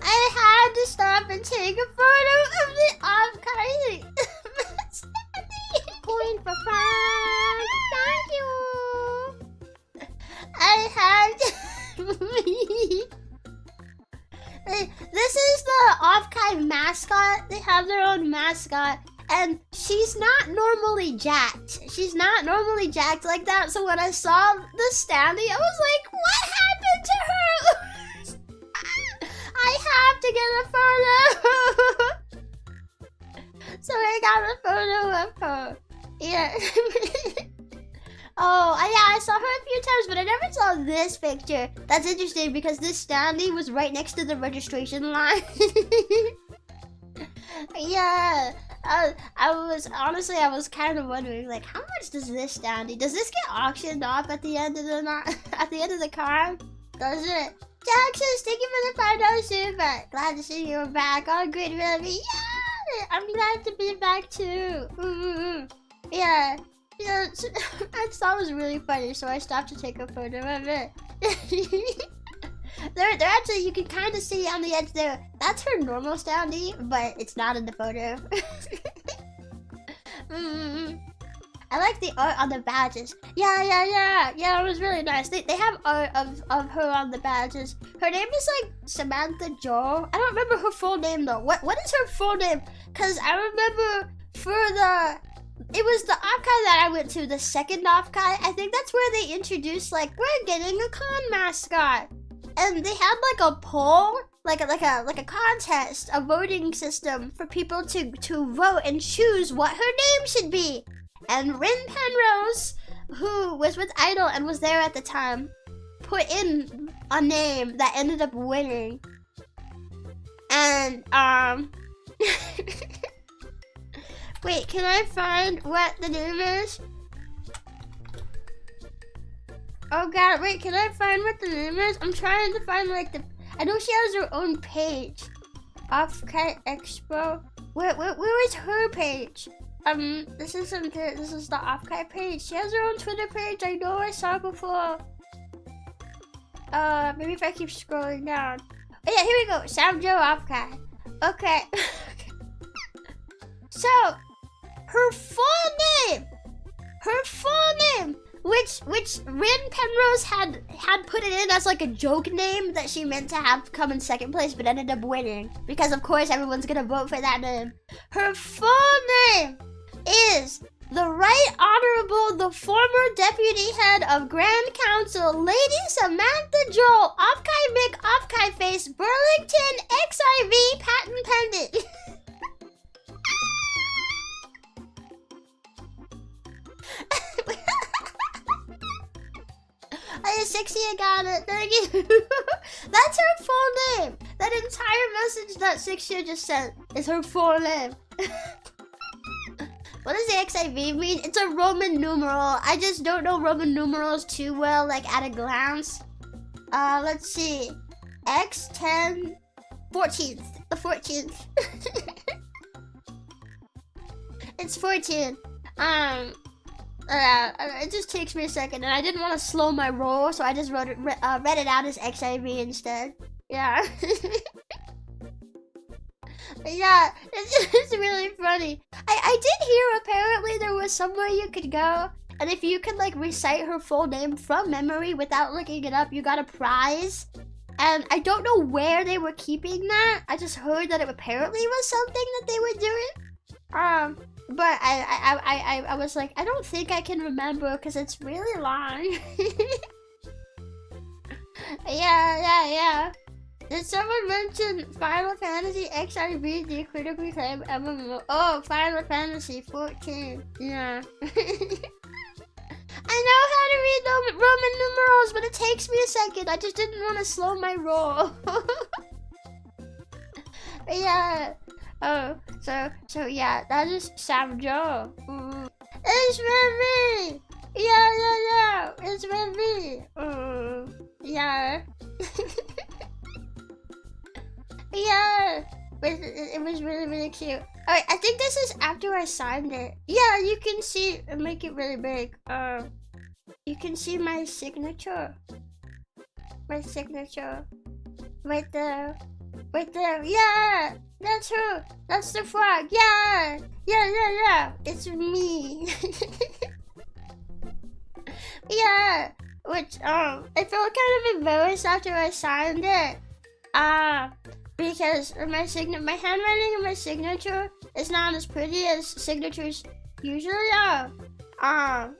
I had to stop and take a photo of the Offkai. Coin for fun. Thank you. I have their own mascot. And she's not normally jacked. She's not normally jacked like that. So when I saw the standee, I was like, what happened to her? I have to get a photo. So I got a photo of her. Yeah. Oh, yeah, I saw her a few times, but I never saw this picture. That's interesting because this standee was right next to the registration line. Yeah. I was kind of wondering, like, how much does this standee? Does this get auctioned off at the end of the car? Does it? Jackson, thank you for the $5 super. Glad to see you're back. Oh, good, Rebbi. Yeah, I'm glad to be back too. Yeah. Yeah, I thought it was really funny, so I stopped to take a photo of it. They're actually, you can kind of see on the edge there. That's her normal standee, but it's not in the photo. I like the art on the badges. Yeah, it was really nice. They have art of her on the badges. Her name is like Samantha Jo. I don't remember her full name though. What is her full name? Cause I remember it was the Offkai that I went to, the second Offkai. I think that's where they introduced, like, we're getting a con mascot. And they had like a poll, like a contest, a voting system for people to vote and choose what her name should be. And Rin Penrose, who was with Idol and was there at the time, put in a name that ended up winning. And wait, can I find what the name is? Oh god, wait, can I find what the name is? I'm trying to find like I know she has her own page. Offkai Expo. Where is her page? This is the Offkai page. She has her own Twitter page. I know I saw before. Maybe if I keep scrolling down. Oh yeah, here we go. Sam Joe Offkai. Okay. So, her full name, which Rin Penrose had put it in as like a joke name that she meant to have come in second place, but ended up winning because of course everyone's gonna vote for that name. Her full name is the Right Honorable, the former Deputy Head of Grand Council, Lady Samantha Joel, Offkai Mick, Offkai Face, Burlington, XIV, Patent Pendant. I 60, I got it. Thank you. That's her full name. That entire message that 60 just sent is her full name. What does the XIV mean? It's a Roman numeral. I just don't know Roman numerals too well, like at a glance. Let's see. X10 14th. The 14th. It's 14. It just takes me a second, and I didn't want to slow my roll, so I just read it out as XIV instead. Yeah. Yeah, it's really funny. I did hear apparently there was somewhere you could go, and if you could like recite her full name from memory without looking it up, you got a prize. And I don't know where they were keeping that. I just heard that it apparently was something that they were doing. But I was like, I don't think I can remember because it's really long. Yeah. Did someone mention Final Fantasy XIV, the critically acclaimed MMO? Oh, Final Fantasy 14. Yeah. I know how to read Roman numerals, but it takes me a second. I just didn't want to slow my roll. Yeah. Oh, so yeah, that is Sam Joe. It's Rebbi! Yeah. It's Rebbi. Yeah. Yeah. It was really, really cute. Alright, I think this is after I signed it. Yeah, you can see, make it really big. You can see my signature. Right there. Yeah, that's her. That's the frog. Yeah. It's me. Yeah. Which I felt kind of embarrassed after I signed it. because my handwriting and my signature is not as pretty as signatures usually are.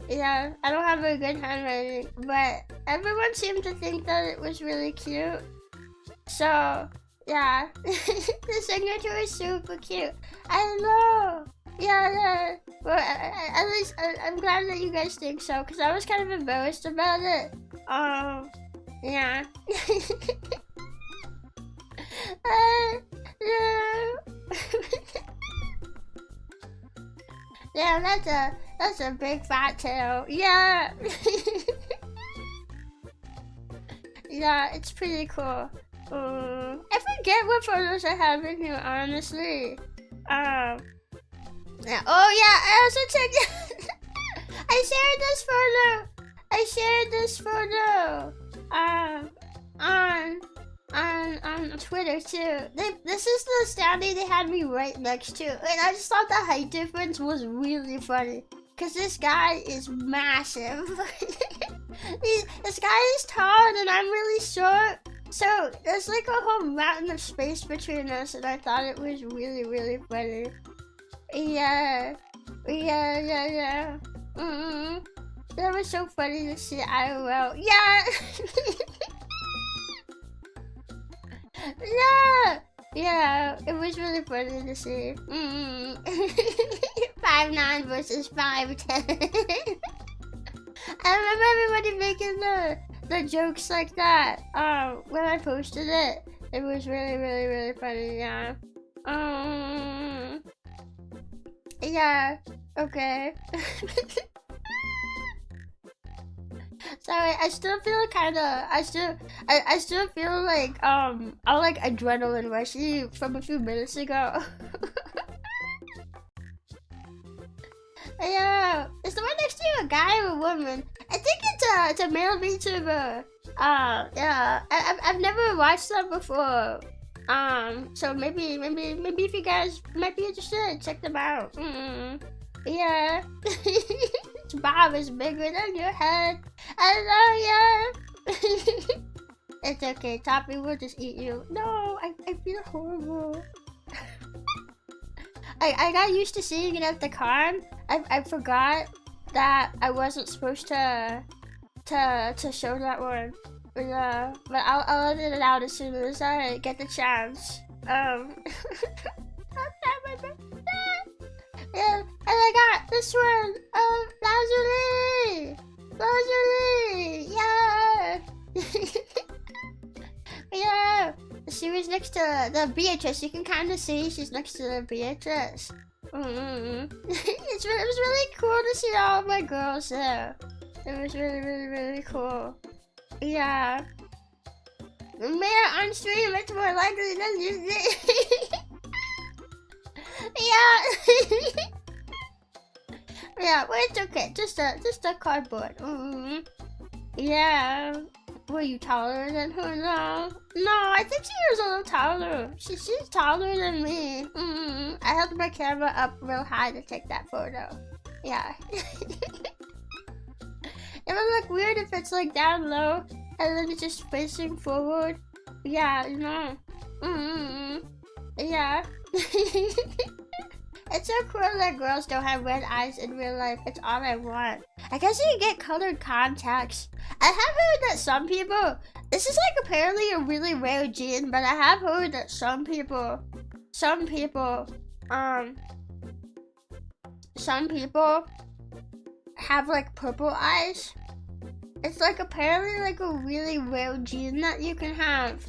Yeah, I don't have a good handwriting, but everyone seemed to think that it was really cute. So, yeah, the signature is super cute. I know. Yeah. Well, at least I'm glad that you guys think so, because I was kind of embarrassed about it. Yeah. Yeah, that's a big fat tail. Yeah. Yeah, it's pretty cool. I forget what photos I have in here, honestly. Yeah. Oh yeah, I also checked. I shared this photo. On Twitter too. This is the standee they had me right next to, and I just thought the height difference was really funny. Cause this guy is massive. This guy is tall and I'm really short. So there's like a whole mountain of space between us, and I thought it was really, really funny. Yeah. That was so funny to see IRL. Yeah. Yeah, it was really funny to see. 5'9" versus 5'10". I remember everybody making the jokes like that. When I posted it, it was really, really, really funny. Yeah. Yeah. Okay. Sorry, I still feel I still feel like all like adrenaline rushy from a few minutes ago. Yeah, is the one next to you a guy or a woman? I think it's a male VTuber. Yeah, I've never watched that before. So maybe if you guys might be interested, check them out. Yeah. Bob is bigger than your head. I know, yeah. It's okay, Toppy will just eat you. No, I feel horrible. I got used to seeing it at the con. I forgot that I wasn't supposed to show that one. But I'll edit it out as soon as I get the chance. Yeah, and I got this one Lazuli, yeah. Yeah, she was next to the Beatrice. You can kind of see she's next to the Beatrice. It was really cool to see all of my girls there. It was really, really, really cool. Yeah. The mayor on stream, it's more likely than you think. Yeah. Yeah, well, it's okay. Just a cardboard. Yeah. Were you taller than her? No, I think she was a little taller. She's taller than me. I held my camera up real high to take that photo. Yeah. It would look weird if it's like down low and then it's just facing forward. Yeah, you know. Yeah. It's so cool that girls don't have red eyes in real life. It's all I want. I guess you can get colored contacts. I have heard that some people, this is like apparently a really rare gene, but I have heard that some people have like purple eyes. It's like apparently like a really rare gene that you can have.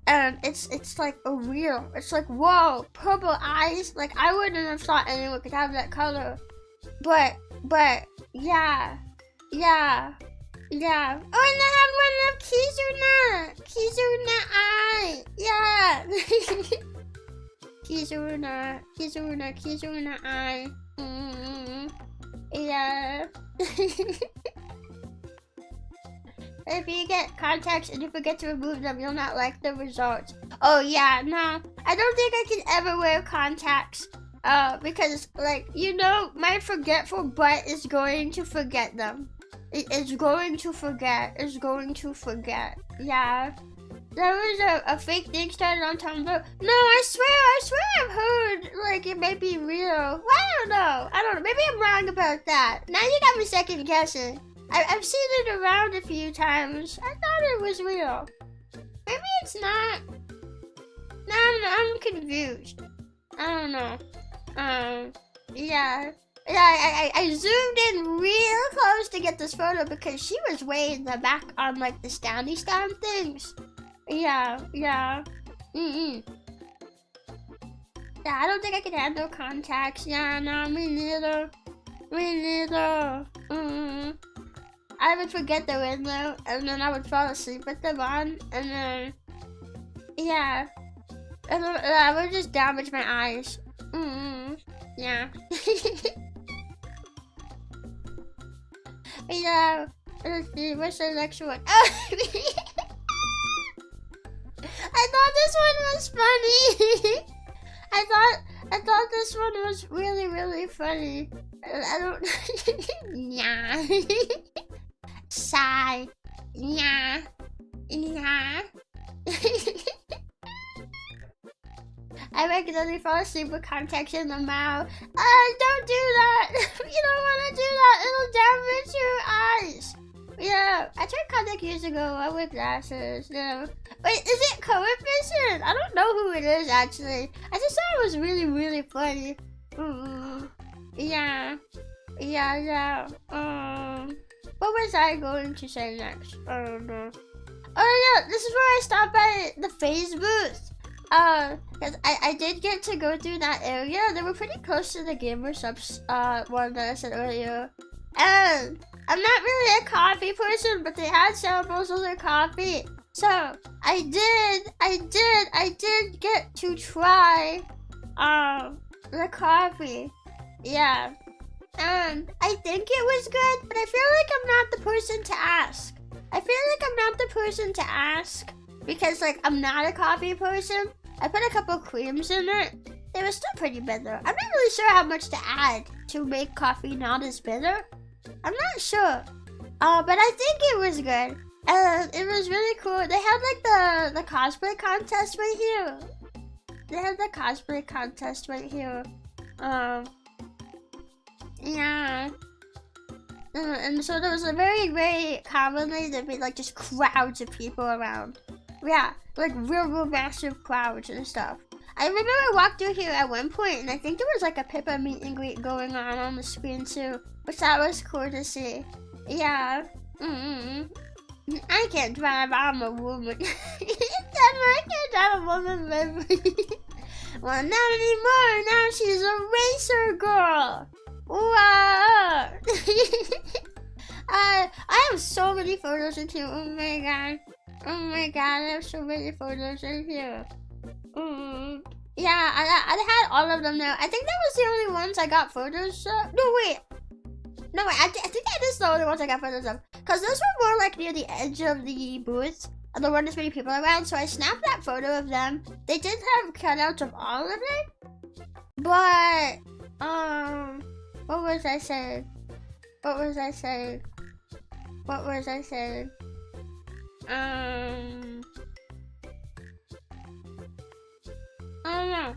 And it's like a real, it's like, whoa, purple eyes. Like I wouldn't have thought anyone could have that color. But yeah. Oh, and I have one of Kizuna eye. Yeah. Kizuna eye. Yeah. If you get contacts and you forget to remove them, you'll not like the results. Oh yeah, no. I don't think I can ever wear contacts. Because, like, you know, my forgetful butt is going to forget them. It's going to forget. Yeah. there was a fake thing started on Tumblr. No, I swear I've heard, like, it may be real. Well, I don't know. Maybe I'm wrong about that. Now you got me second guessing. I've seen it around a few times. I thought it was real. Maybe it's not. No, I'm confused. I don't know. Yeah. Yeah, I zoomed in real close to get this photo because she was way in the back on, like, the standy stand things. Yeah. Yeah, I don't think I can handle contacts. Yeah, no, me neither. I would forget they were in there, and then I would fall asleep with them on, and then, yeah. And then I would just damage my eyes. Yeah. Yeah, let's see, what's the next one? Oh, I thought this one was funny. I thought this one was really, really funny. I don't. Yeah. Sigh. Yeah. I regularly fall asleep with contacts in the mouth. Don't do that. You don't want to do that. It'll damage your eyes. Yeah, I tried contact years ago. I wear glasses. No. Wait, is it coefficient? I don't know who it is, actually. I just thought it was really, really funny. Yeah. What was I going to say next? I don't know. Oh, yeah, this is where I stopped by the phase booth. Cause I did get to go through that area. They were pretty close to the Gamer Subs one that I said earlier. And I'm not really a coffee person, but they had samples of their coffee. So I did get to try the coffee. Yeah. And I think it was good, but I feel like I'm not the person to ask. Because, like, I'm not a coffee person. I put a couple creams in it. They were still pretty bitter. I'm not really sure how much to add to make coffee not as bitter. I'm not sure. But I think it was good. And it was really cool. They had, like, the cosplay contest right here. Yeah. And so there was a very, very commonly, there'd be, like, just crowds of people around. Yeah, like real massive crowds and stuff. I remember I walked through here at one point, and I think there was like a Pippa meet and greet going on the screen too, which that was cool to see. Yeah. I can't drive. I'm a woman. I can't drive a woman, baby. Well, not anymore. Now she's a racer girl. Wow. I have so many photos in here. Oh my god. I have so many photos in here. Yeah, I had all of them now. I think that was the only ones I got photos of. No, wait. I think that is the only ones I got photos of. Because those were more like near the edge of the booth. And there weren't as many people around, so I snapped that photo of them. They did have cutouts of all of it. But, what was I saying? I don't know.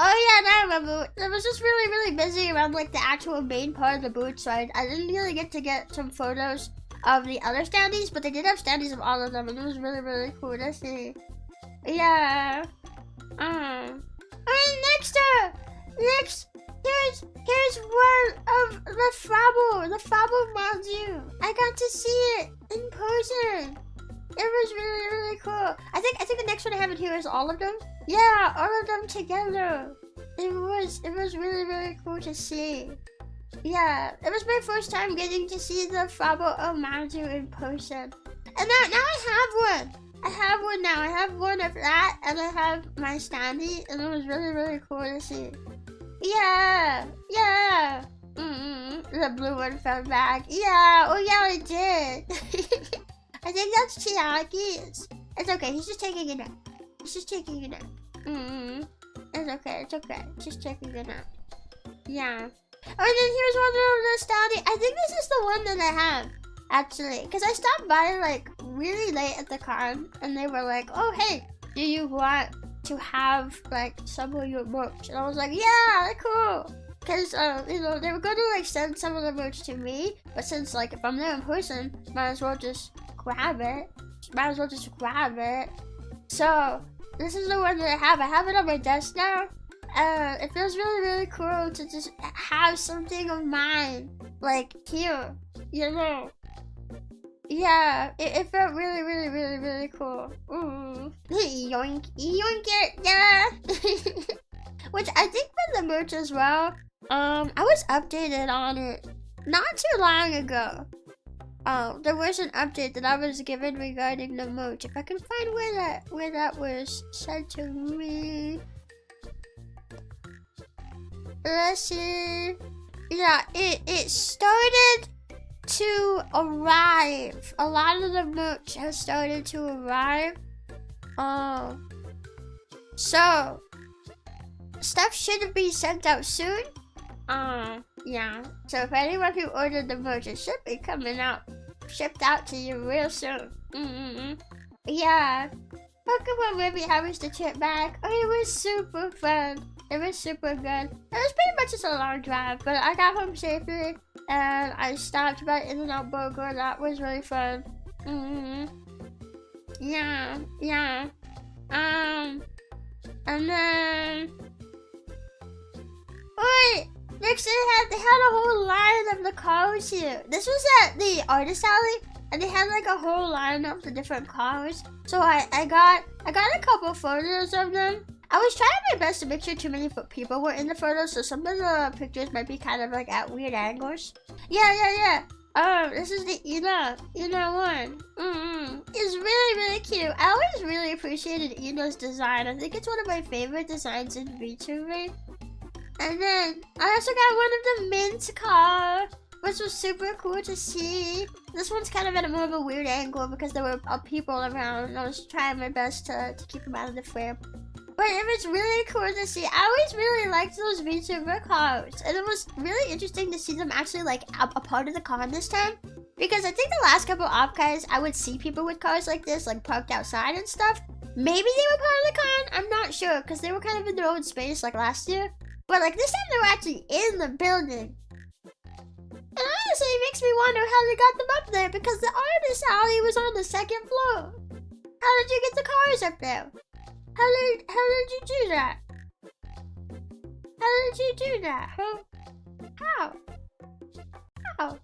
Oh yeah, now I remember. It was just really busy around like the actual main part of the booth, so I didn't really get to get some photos of the other standees, but they did have standees of all of them, and it was really cool to see. Yeah. Alright, next, here's one of the Frabo module. I got to see it in person. It was really cool. I think the next one I have in here is all of them. Yeah, all of them together. It was really cool to see. Yeah, it was my first time getting to see the Frabo module in person. And now I have one. I have one of that, and I have my standee, and it was really cool to see. Yeah. The blue one fell back. Yeah, oh yeah, it did. I think that's Chiaki's. It's okay, he's just taking a nap. It's okay. Just taking a nap. Yeah. Oh, and then here's one of the standee. I think this is the one that I have. actually, because I stopped by like really late at the con, and they were like, "Oh, hey, do you want to have like some of your merch?" And I was like, "Yeah, cool." Because you know, they were going to like send some of the merch to me, but since like if I'm there in person, might as well just grab it. So this is the one that I have. I have it on my desk now. It feels really, really cool to just have something of mine, like, here, you know. Yeah, it felt really, really, really, really cool. Yoink, yoink it, yeah. Which I think for the merch as well, I was updated on it not too long ago. There was an update that I was given regarding the merch. If I can find where that was sent to me. Let's see. Yeah, it started to arrive. A lot of the merch has started to arrive. So stuff should be sent out soon. Yeah. So if anyone who ordered the merch, it should be coming out, shipped out to you real soon. Yeah. Pokemon Rebbi, how was the trip back? Oh, it was super fun. It was super good. It was pretty much just a long drive, but I got home safely, and I stopped by In-N-Out Burger. That was really fun. Yeah. And then, wait, next they had a whole line of the cars here. This was at the artist alley, and they had like a whole line of the different cars. So I got a couple photos of them. I was trying my best to make sure too many people were in the photos, so some of the pictures might be kind of like at weird angles. Yeah. This is the Ina one. It's really, really cute. I always really appreciated Ina's design. I think it's one of my favorite designs in VTubers. And then I also got one of the mint car, which was super cool to see. This one's kind of at a more of a weird angle because there were people around, and I was trying my best to keep them out of the frame. But it was really cool to see. I always really liked those VTuber cars, and it was really interesting to see them actually like a part of the con this time. Because I think the last couple of Offkais, I would see people with cars like this, like parked outside and stuff. Maybe they were part of the con, I'm not sure, because they were kind of in their own space like last year. But like this time they were actually in the building. And honestly, it makes me wonder how they got them up there, because the artist alley was on the 2nd floor. How did you get the cars up there? How did you do that? How did you do that, huh? How?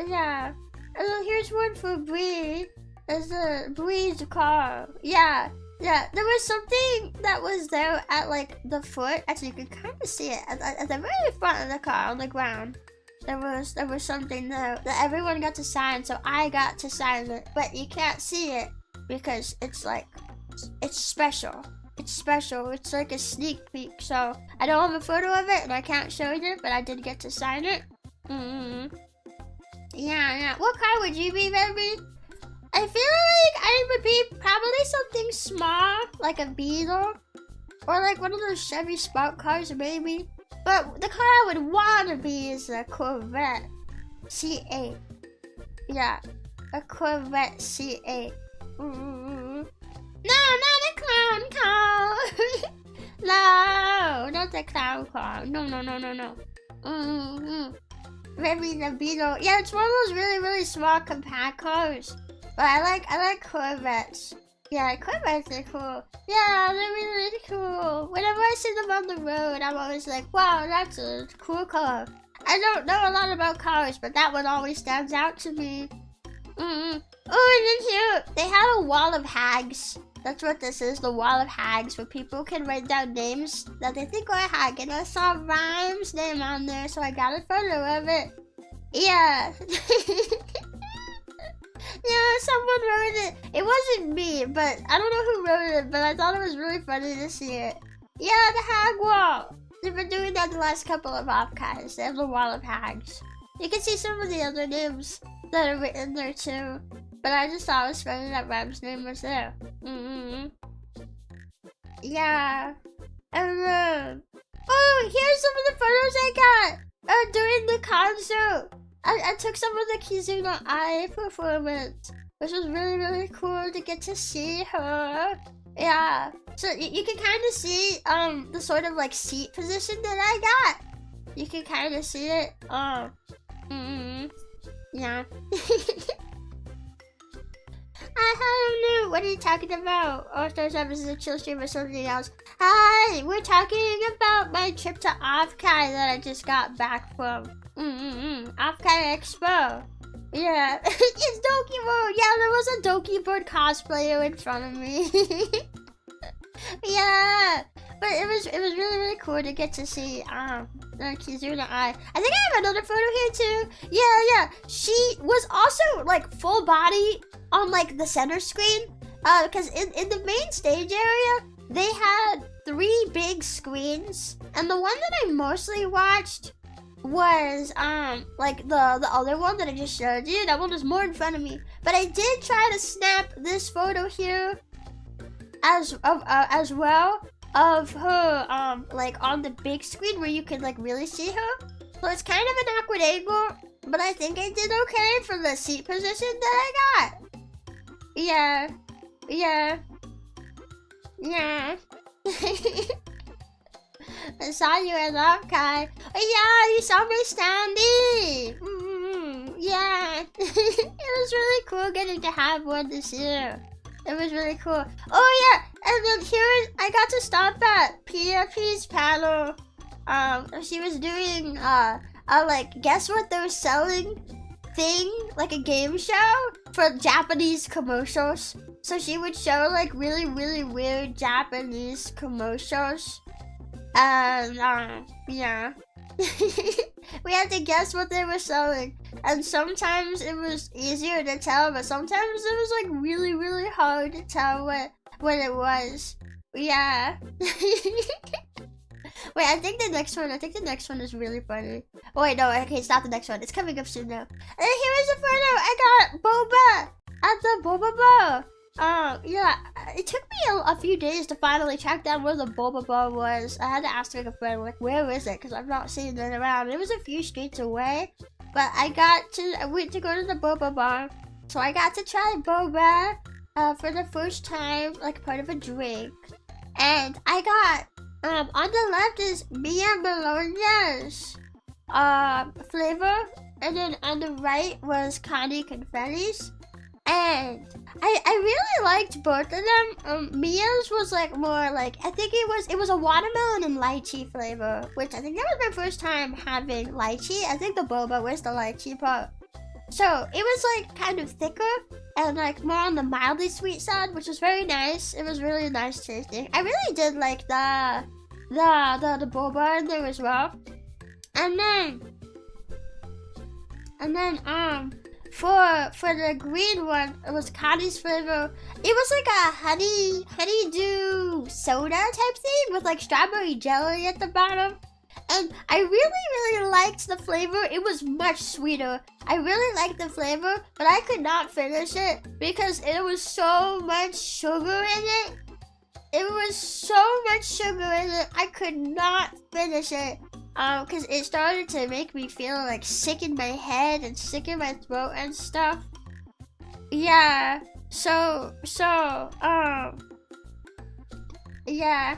Yeah. And then here's one for Bree. There's the Bree's car. Yeah. There was something that was there at like the foot. Actually, you can kind of see it at the very front of the car on the ground. There was something there that everyone got to sign, so I got to sign it, but you can't see it because it's like, it's special. It's like a sneak peek, so I don't have a photo of it and I can't show you, but I did get to sign it. Yeah. What car would you be, Rebbi? I feel like I would be probably something small, like a Beetle, or like one of those Chevy Spark cars, maybe. But the car I would want to be is a Corvette C8. Yeah, a Corvette C8. No, not a clown car. No, not the clown car. No. Rebbi the Beetle. Yeah, it's one of those really, really small compact cars. But I like Corvettes. Yeah, Corvettes are cool. Yeah, they're really, really cool. Whenever I see them on the road, I'm always like, wow, that's a cool car. I don't know a lot about cars, but that one always stands out to me. Oh, and then here, they have a wall of hags. That's what this is, the wall of hags, where people can write down names that they think are a hag. And I saw Rhyme's name on there, so I got a photo of it. Yeah. Yeah, someone wrote it. It wasn't me, but I don't know who wrote it, but I thought it was really funny to see it. Yeah, the hag wall. They've been doing that the last couple of Offkais. They have the wall of hags. You can see some of the other names that are written there too. But I just thought it was funny that Rhyme's name was there. Yeah. And then, oh, here's some of the photos I got during the concert. I took some of the Kizuna Ai performance, which was really, really cool to get to see her. Yeah, so you can kind of see the sort of like seat position that I got. You can kind of see it. Yeah. I don't know. What are you talking about? Oh, Star Service is a chill stream or something else. Hi, we're talking about my trip to Offkai that I just got back from. Offkai Expo. Yeah, it's Dokibird. Yeah, there was a Dokibird cosplayer in front of me. Yeah, but it was really, really cool to get to see the Kizuna Ai. I think I have another photo here too. Yeah. She was also like full body on like the center screen. Because in the main stage area, they had 3 big screens, and the one that I mostly watched was like the other one that I just showed you. That one was more in front of me. But I did try to snap this photo here as well of her like on the big screen where you could like really see her. So it's kind of an awkward angle, but I think I did okay for the seat position that I got. Yeah. I saw you at Offkai. Oh yeah, you saw me standing. Yeah. It was really cool getting to have one this year. It was really cool. Oh yeah, and then here I got to stop at PFP's panel. She was doing a like guess what they're selling thing, like a game show for Japanese commercials. So she would show like really, really weird Japanese commercials. And yeah. We had to guess what they were selling. And sometimes it was easier to tell, but sometimes it was like really, really hard to tell what it was. Yeah. Wait, I think the next one is really funny. Oh wait, no, okay, it's not the next one. It's coming up soon though. And here is a photo. I got Boba at the Boba Bar. Yeah, it took me a few days to finally track down where the Boba Bar was. I had to ask like a friend, like, where is it? Because I'm not seeing it around. It was a few streets away, but I went to go to the Boba Bar, so I got to try boba for the first time, like part of a drink. And I got on the left is Mia Bologna's flavor, and then on the right was Connie Confetti's. And I really liked both of them. Mia's was like more like, I think it was a watermelon and lychee flavor, which I think that was my first time having lychee. I think the boba was the lychee part. So it was like kind of thicker and like more on the mildly sweet side, which was very nice. It was really nice tasting. I really did like the boba in there as well. And then for the green one, it was Connie's flavor. It was like a honeydew soda type thing with like strawberry jelly at the bottom. And I really liked the flavor. It was much sweeter. I really liked the flavor, but I could not finish it because it was so much sugar in it. It was so much sugar in it. I could not finish it. Because it started to make me feel like sick in my head and sick in my throat and stuff. Yeah. So, yeah.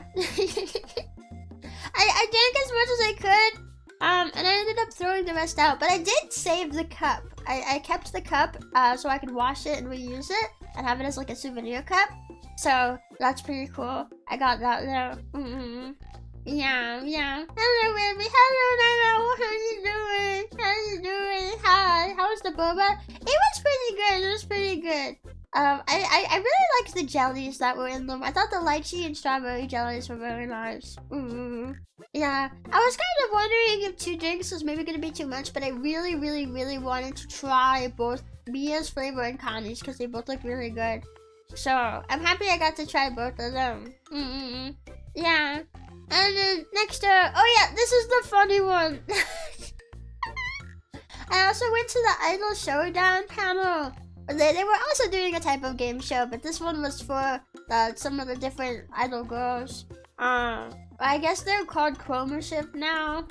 I drank as much as I could. And I ended up throwing the rest out. But I did save the cup. I kept the cup so I could wash it and reuse it and have it as like a souvenir cup. So that's pretty cool. I got that there. Yeah. Hello, baby. Hello, Nana. How you doing? Hi. How's the boba? It was pretty good. I really liked the jellies that were in them. I thought the lychee and strawberry jellies were very nice. Yeah. I was kind of wondering if 2 drinks was maybe gonna be too much, but I really wanted to try both Mia's flavor and Connie's because they both look really good. So I'm happy I got to try both of them. Yeah. And then next oh yeah, this is the funny one. I also went to the Idol Showdown panel. They were also doing a type of game show, but this one was for some of the different idol girls. I guess they're called Chromership now.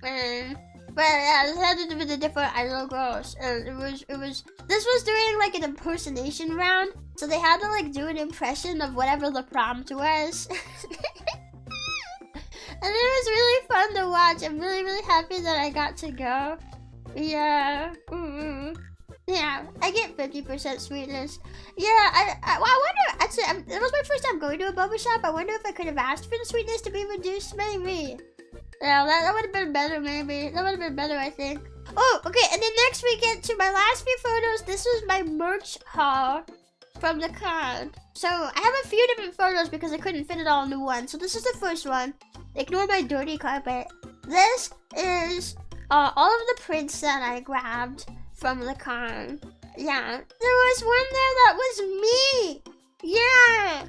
But But yeah, it had to be the different idol girls, and this was doing like an impersonation round, so they had to like do an impression of whatever the prompt was. And it was really fun to watch. I'm really happy that I got to go. Yeah. Yeah, I get 50% sweetness. Yeah, well, I wonder, actually, it was my first time going to a boba shop. I wonder if I could have asked for the sweetness to be reduced, maybe. Yeah, that would have been better, maybe. That would have been better, I think. Oh, okay, and then next we get to my last few photos. This was my merch haul from the con. So, I have a few different photos because I couldn't fit it all into one. So this is the first one. Ignore my dirty carpet. This is all of the prints that I grabbed from the con. Yeah, there was one there that was me. Yeah.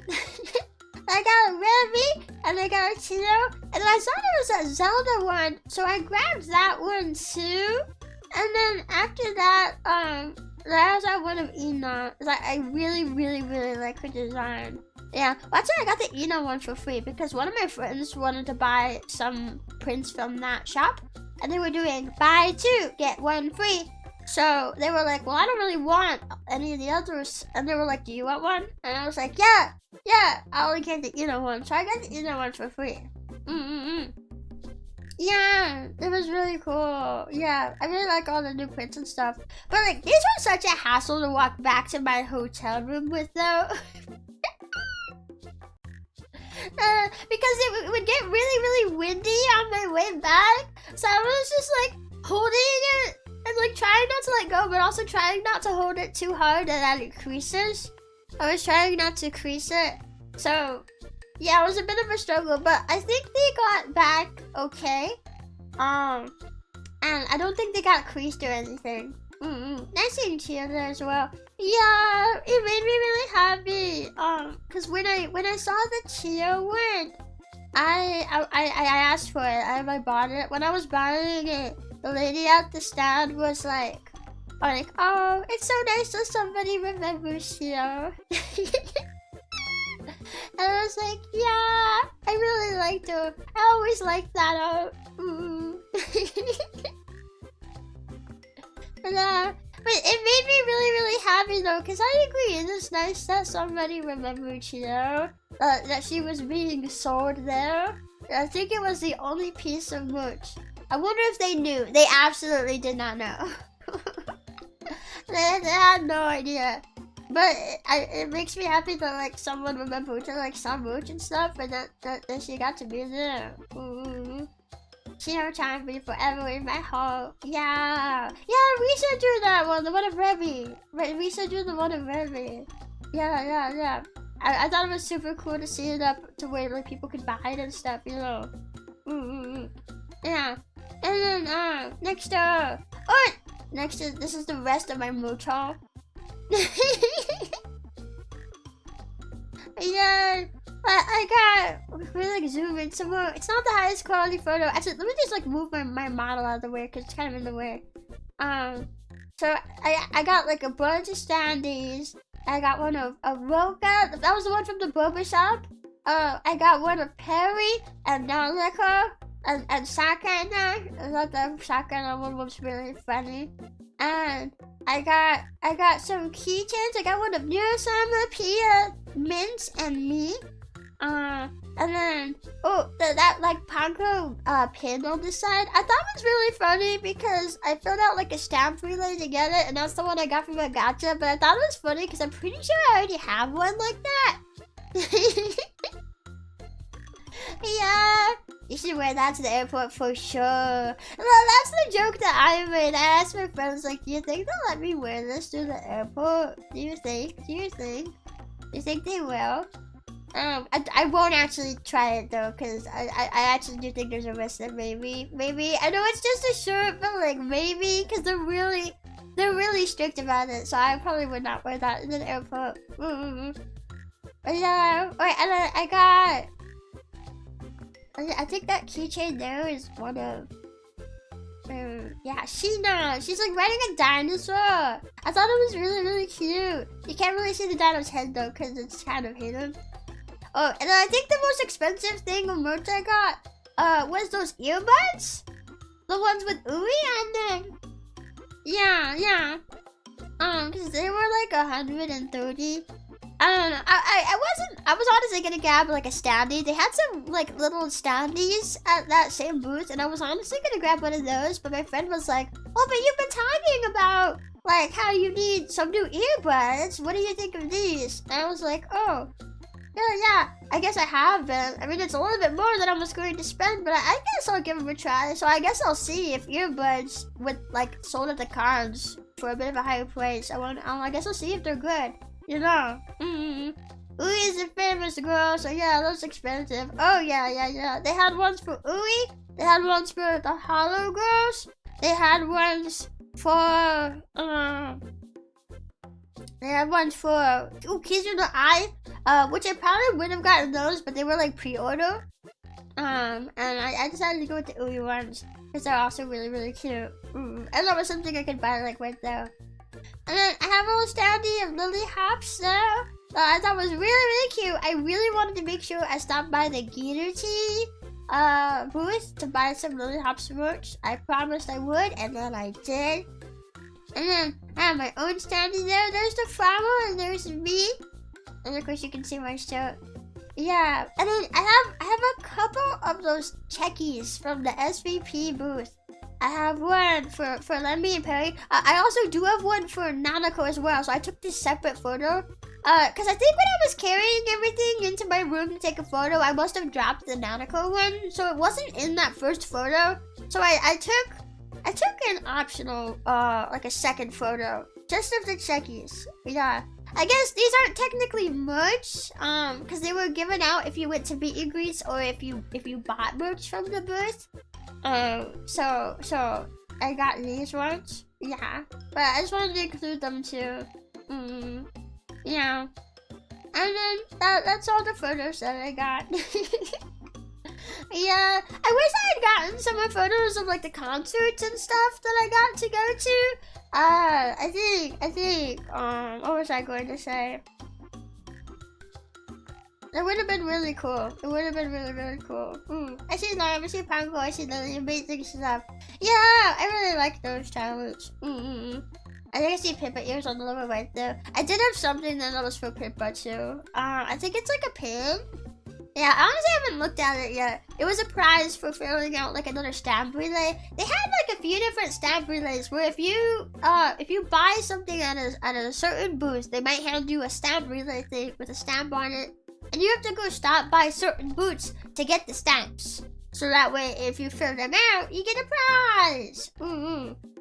I got a Rebbi and I got a Tito, and I saw there was a Zelda one, so I grabbed that one too. And then after that, there's that one of Ina. Like, I really like her design. Yeah, well, actually I got the Ina one for free because one of my friends wanted to buy some prints from that shop, and they were doing buy 2 get 1 free. So they were like, well, I don't really want any of the others, and they were like, do you want one? And I was like, yeah, I only get the Ina one, so I got the Ina one for free. Yeah, it was really cool. Yeah, I really like all the new prints and stuff. But like, these were such a hassle to walk back to my hotel room with, though. Because it would get really windy on my way back, so I was just like holding it and like trying not to let go, but also trying not to hold it too hard and that it creases. I was trying not to crease it, so yeah, it was a bit of a struggle, but I think they got back okay. And I don't think they got creased or anything. Nice seeing Chia there as well. Yeah, it made me really happy. Cause when I saw the Chia one, I asked for it. I bought it. When I was buying it, the lady at the stand was like, oh, it's so nice that somebody remembers Chia. And I was like, yeah, I really liked her. I always liked that. But it made me really happy though, because I agree, it is nice that somebody remembered, you know, that she was being sold there. I think it was the only piece of merch. I wonder if they knew. They absolutely did not know. They had no idea. But it makes me happy that like someone remembered to like some merch and stuff, and that she got to be there. She never time be forever in my heart. Yeah, we should do that one, the one of Rebbi. We should do the one of Rebbi. Yeah. I thought it was super cool to see it up to where like people could buy it and stuff, you know. Yeah. And then next this is the rest of my merch haul. Yeah, I got really like zoom in some more. It's not the highest quality photo. Actually, let me just like move my model out of the way because it's kind of in the way. So I got like a bunch of standees. I got one of Roka. That was the one from the boba shop. I got one of Perry and Naleko and Sakana. I thought the Sakana one was really funny. And I got some keychains. I got one of Nurasama, Pia, Mint, and me. And then that like Panko pin on the side. I thought it was really funny because I filled out like a stamp relay to get it, and that's the one I got from a gacha. But I thought it was funny because I'm pretty sure I already have one like that. Yeah, you should wear that to the airport for sure. Well, that's the joke that I made. I asked my friends, like, do you think they'll let me wear this to the airport? Do you think they will? I won't actually try it though, because I actually do think there's a risk that maybe, I know it's just a shirt, but like maybe, because they're really strict about it, so I probably would not wear that in the airport. But yeah, wait, and I think that keychain there is one of, yeah, Sheena. She's like riding a dinosaur. I thought it was really cute. You can't really see the dino's head though, because it's kind of hidden. Oh, and I think the most expensive thing of merch I got was those earbuds. the ones with Uri, and then yeah. Cause they were like 130. I don't know. I was honestly gonna grab like a standee. They had some like little standees at that same booth, and I was honestly gonna grab one of those. But my friend was like, "Oh, but you've been talking about like how you need some new earbuds. What do you think of these?" And I was like, "Oh, yeah. I guess I have been. I mean, it's a little bit more than I was going to spend, but I guess I'll give them a try. So I guess I'll see if earbuds with like sold at the cons for a bit of a higher price. I guess I'll see if they're good. You know. Uri is a famous girl, so yeah, those expensive. Oh yeah. They had ones for Uri. They had ones for the Hollow Girls. They had ones for Keys in the Eye, which I probably would have gotten those, but they were like pre-order. And I decided to go with the Uri ones because they're also really, really cute. And that was something I could buy like right there. And then I have a little standee of Lily Hops there. I thought was really, really cute. I really wanted to make sure I stopped by the Gator Tea booth to buy some Lily Hops merch. I promised I would, and then I did. And then I have my own standee there. There's the flower, and there's me. And of course you can see my shirt. Yeah, and then I have a couple of those checkies from the SVP booth. I have one for Lemmy and Perry. I also do have one for Nanako as well, so I took this separate photo. Cause I think when I was carrying everything into my room to take a photo, I must have dropped the Nanako one, so it wasn't in that first photo. So I took an optional, like a second photo, just of the checkies. Yeah, I guess these aren't technically merch, cause they were given out if you went to meet and greets or if you bought merch from the booth. So I got these ones. Yeah, but I just wanted to include them too. Yeah, and then that's all the photos that I got. Yeah, I wish I had gotten some more photos of like the concerts and stuff that I got to go to. I think, what was I going to say? It would have been really cool. It would have been really, really cool. I see Lime, I see Panko, I see the amazing stuff. Yeah, I really like those talents. I think I see Pippa ears on the lower right there. I did have something that was for Pippa too. I think it's like a pin. Yeah, I honestly haven't looked at it yet. It was a prize for filling out like another stamp relay. They had like a few different stamp relays where if you buy something at a certain booth, they might hand you a stamp relay thing with a stamp on it. And you have to go stop by certain booths to get the stamps. So that way, if you fill them out, you get a prize.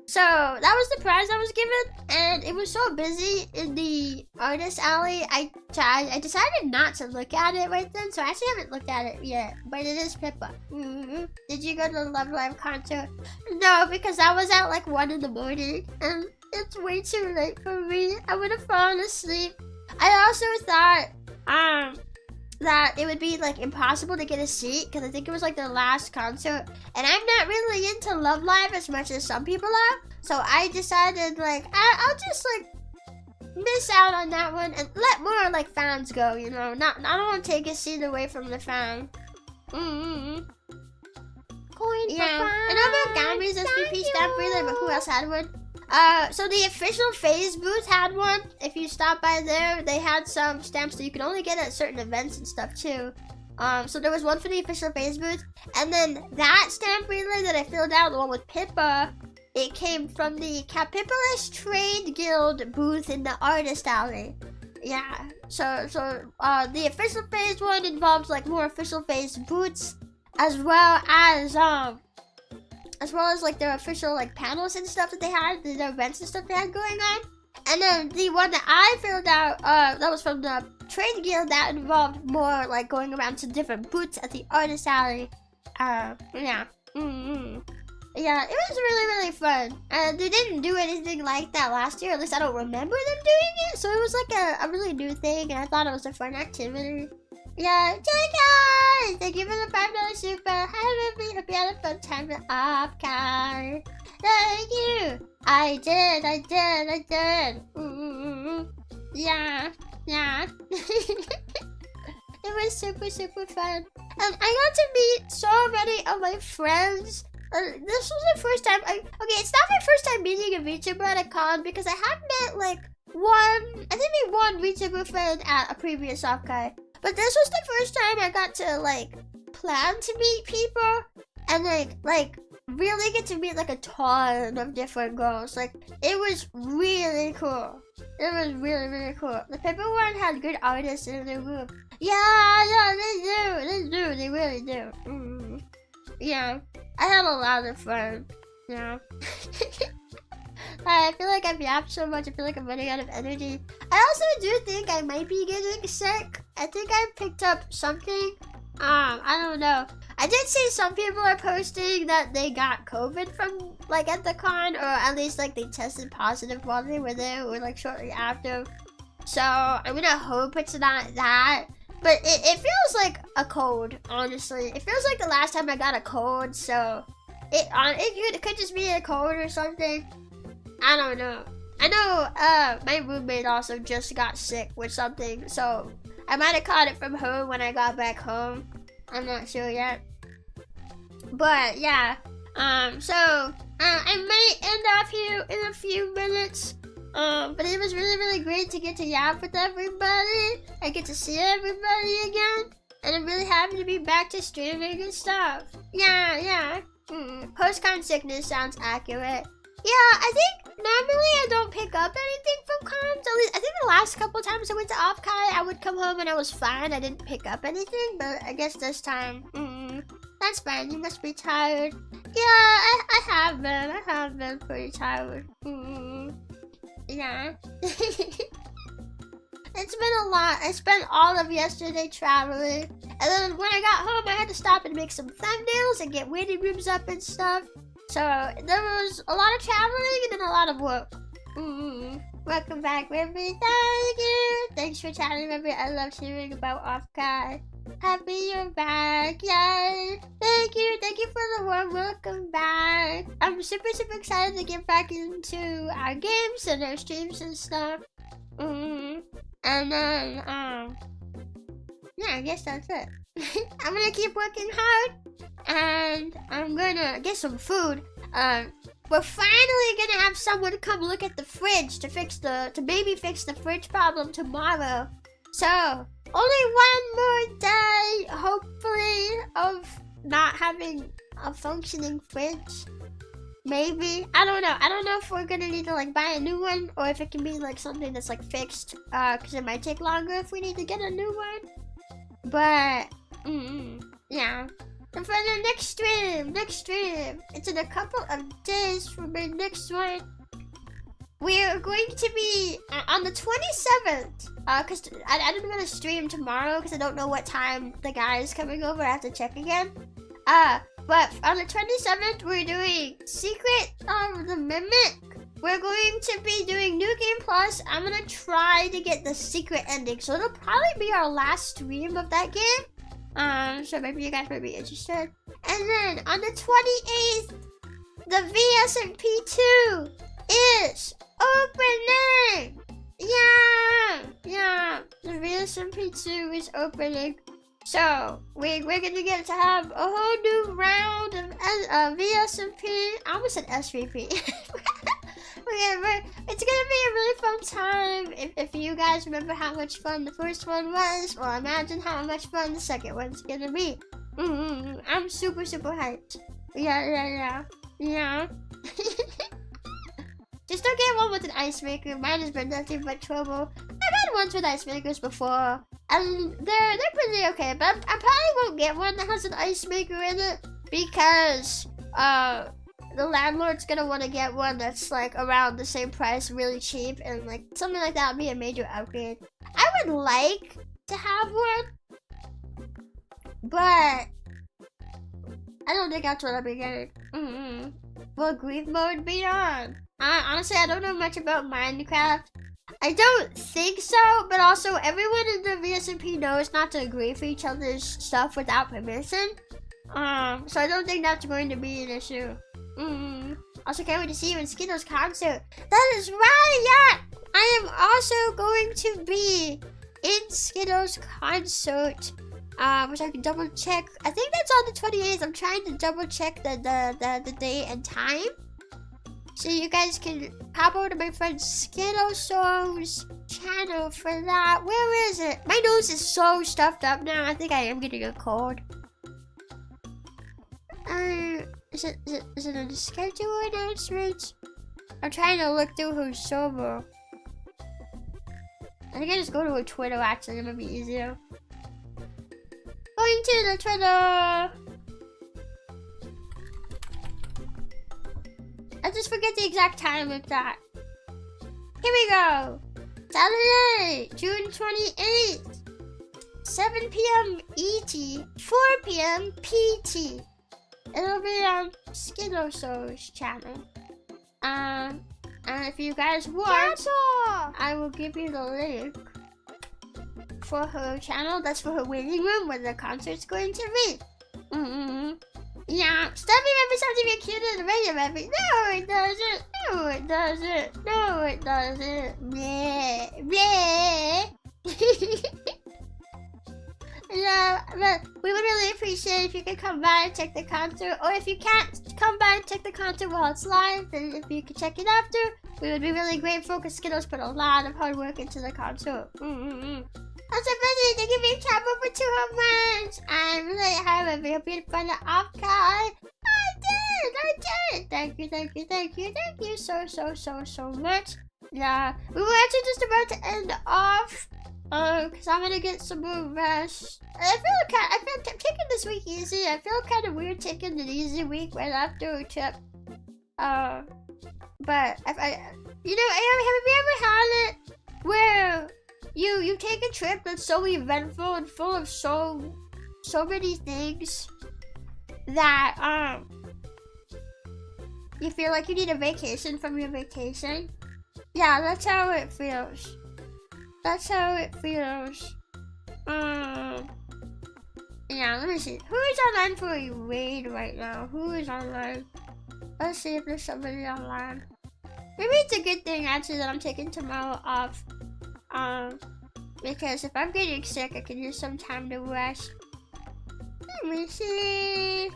So that was the prize I was given, and it was so busy in the artist alley. I decided not to look at it right then, so I actually haven't looked at it yet. But it is Pippa. Did you go to the Love Live concert? No, because I was at like 1 in the morning, and it's way too late for me. I would have fallen asleep. I also thought that it would be like impossible to get a seat because I think it was like their last concert, and I'm not really into Love Live as much as some people are, so I decided like I'll just like miss out on that one and let more like fans go, you know. I don't want to take a seat away from the fan. Coin for fun. I know about Gami's SVP stamp relay, but who else had one? So the official phase booth had one. If you stop by there, they had some stamps that you can only get at certain events and stuff too. So there was one for the official phase booth, and then that stamp relay that I filled out, the one with Pippa, it came from the Capitolist Trade Guild booth in the artist alley. Yeah. So the official phase one involves like more official phase booths, as well as like their official like panels and stuff that they had, the events and stuff they had going on. And then the one that I filled out, that was from the Trade Guild, that involved more like going around to different booths at the artist alley. Yeah. Yeah, it was really, really fun. They didn't do anything like that last year, at least I don't remember them doing it. So it was like a really new thing, and I thought it was a fun activity. Yeah, guys! Thank you for the $5 super. Hi, Rebbi. Hope you had a fun time at Offkai. Thank you. I did. Yeah. It was super, super fun. And I got to meet so many of my friends This was the first time okay, it's not my first time meeting a VTuber at a con because I have met like one VTuber friend at a previous Offkai. But this was the first time I got to like plan to meet people and like really get to meet like a ton of different girls. Like it was really cool. It was really, really cool. The paper one had good artists in their group. Yeah, they do. They really do. Yeah, I had a lot of fun. Yeah. I feel like I've yapped so much, I feel like I'm running out of energy. I also do think I might be getting sick. I think I picked up something. I don't know. I did see some people are posting that they got COVID from, like, at the con, or at least, like, they tested positive while they were there, or, like, shortly after. So, I'm gonna hope it's not that. But it feels like a cold, honestly. It feels like the last time I got a cold, so it could just be a cold or something. I don't know. I know my roommate also just got sick with something, so I might have caught it from her when I got back home. I'm not sure yet. But yeah, I might end off here in a few minutes. But it was really, really great to get to yap with everybody. I get to see everybody again. And I'm really happy to be back to streaming and stuff. Yeah. Post-con sickness sounds accurate. Yeah, I think normally I don't pick up anything from cons. At least I think the last couple times I went to Offkai, I would come home and I was fine. I didn't pick up anything, but I guess this time, that's fine. You must be tired. Yeah, I have been. I have been pretty tired. Yeah. It's been a lot. I spent all of yesterday traveling. And then when I got home, I had to stop and make some thumbnails and get waiting rooms up and stuff. So there was a lot of traveling and then a lot of work. Welcome back, Rebbi. Thank you. Thanks for chatting, Rebbi. I love hearing about Offkai. Happy you're back. Yay. Thank you. Thank you for the warm welcome back. I'm super, super excited to get back into our games and our streams and stuff. And then, yeah, I guess that's it. I'm gonna keep working hard, and I'm gonna get some food. We're finally gonna have someone come look at the fridge to maybe fix the fridge problem tomorrow. So, only one more day, hopefully, of not having a functioning fridge. Maybe. I don't know. I don't know if we're gonna need to like buy a new one or if it can be like something that's like fixed. Cause it might take longer if we need to get a new one. But yeah. And for the next stream, it's in a couple of days for my next one. We're going to be on the 27th. Cause I didn't want to stream tomorrow because I don't know what time the guy is coming over. I have to check again. But on the 27th, we're doing Secret of the Mimic. We're going to be doing New Game Plus. I'm gonna try to get the secret ending, so it'll probably be our last stream of that game. So maybe you guys might be interested. And then on the 28th, the VSMP2 is opening. Yeah, the VSMP2 is opening. So, we're gonna get to have a whole new round of VSMP. I almost said SVP. It's gonna be a really fun time. If you guys remember how much fun the first one was, well, imagine how much fun the second one's gonna be. I'm super, super hyped. Yeah. Just don't get one with an ice maker. Mine has been nothing but trouble. I've had ones with ice makers before, and they're pretty okay. But I probably won't get one that has an ice maker in it because the landlord's gonna want to get one that's like around the same price, really cheap, and like something like that would be a major upgrade. I would like to have one, but I don't think that's what I'll be getting. Will grief mode be on? Honestly, I don't know much about Minecraft. I don't think so, but also everyone in the VSMP knows not to agree for each other's stuff without permission. So I don't think that's going to be an issue. Also, can't wait to see you in Skittles concert. That is right, yeah! I am also going to be in Skittles concert. which I can double check. I think that's on the 28th. I'm trying to double check the date and time. So you guys can hop over to my friend Skittlesoul's channel for that. Where is it? My nose is so stuffed up now. I think I am getting a cold. Is it on the schedule announcements? I'm trying to look through who's sober. I think I just go to her Twitter actually, it might be easier. Going to the Twitter! I just forget the exact time of that. Here we go! Saturday, June 28th. 7 p.m. ET, 4 p.m. PT. It'll be on Skittlesoul's channel. And if you guys want, I will give you the link for her channel. That's for her waiting room where the concert's going to be. Yeah, Stubby Rebbi sounds even cuter than regular Rebbi. No, it doesn't. No, it doesn't. No, it doesn't. Bleh. Bleh. Yeah, but we would really appreciate if you could come by and check the concert, or if you can't come by and check the concert while it's live, then if you could check it after, we would be really grateful because Skittles put a lot of hard work into the concert. That's a busy to give me a tap over 200 months. I'm really happy to be in front of Offkai. I did. Thank you so much. Yeah, we were actually just about to end off. Cause I'm gonna get some more rest. I feel taking this week easy. I feel kind of weird taking an easy week right after a trip. But have you ever had it where you take a trip that's so eventful and full of so many things that you feel like you need a vacation from your vacation? Yeah, that's how it feels. That's how it feels. Yeah, let me see. Who is online for a raid right now? Who is online? Let's see if there's somebody online. Maybe it's a good thing actually that I'm taking tomorrow off. Because if I'm getting sick, I can use some time to rest. Let me see.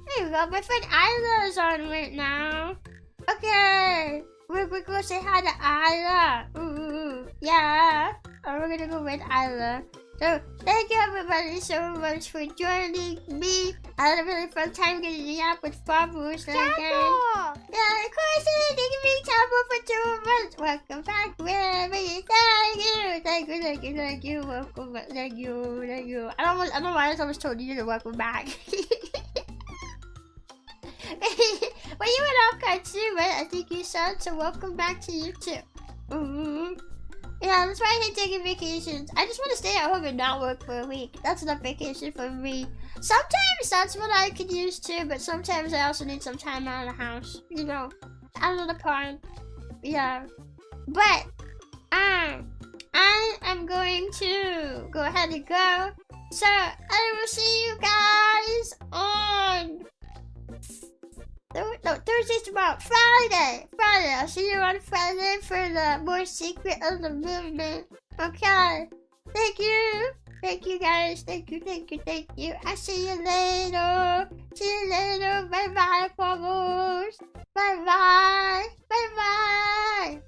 There you go, my friend Isla is on right now. Okay, we're gonna say hi to Isla. Yeah, we're gonna go with Isla. So, thank you everybody so much for joining me. I had a really fun time getting to yap with Barbers again. Yeah, of course, thank you for Chapel for 2 months. Welcome back, Rebbi. Thank you. Welcome back. Thank you. I don't know why I almost told you to welcome back. Well, you went Offkai too, right? I think you said, so welcome back to you too. Yeah, that's why I hate taking vacations. I just want to stay at home and not work for a week. That's enough vacation for me. Sometimes that's what I could use too, but sometimes I also need some time out of the house. You know, out of the pond. Yeah. But, I am going to go ahead and go. So, I will see you guys on... No, Thursday's tomorrow. Friday. I'll see you on Friday for the more secret of the movement. Okay. Thank you. Thank you guys. Thank you. I'll see you later. Bye bye, Bubbles. Bye bye.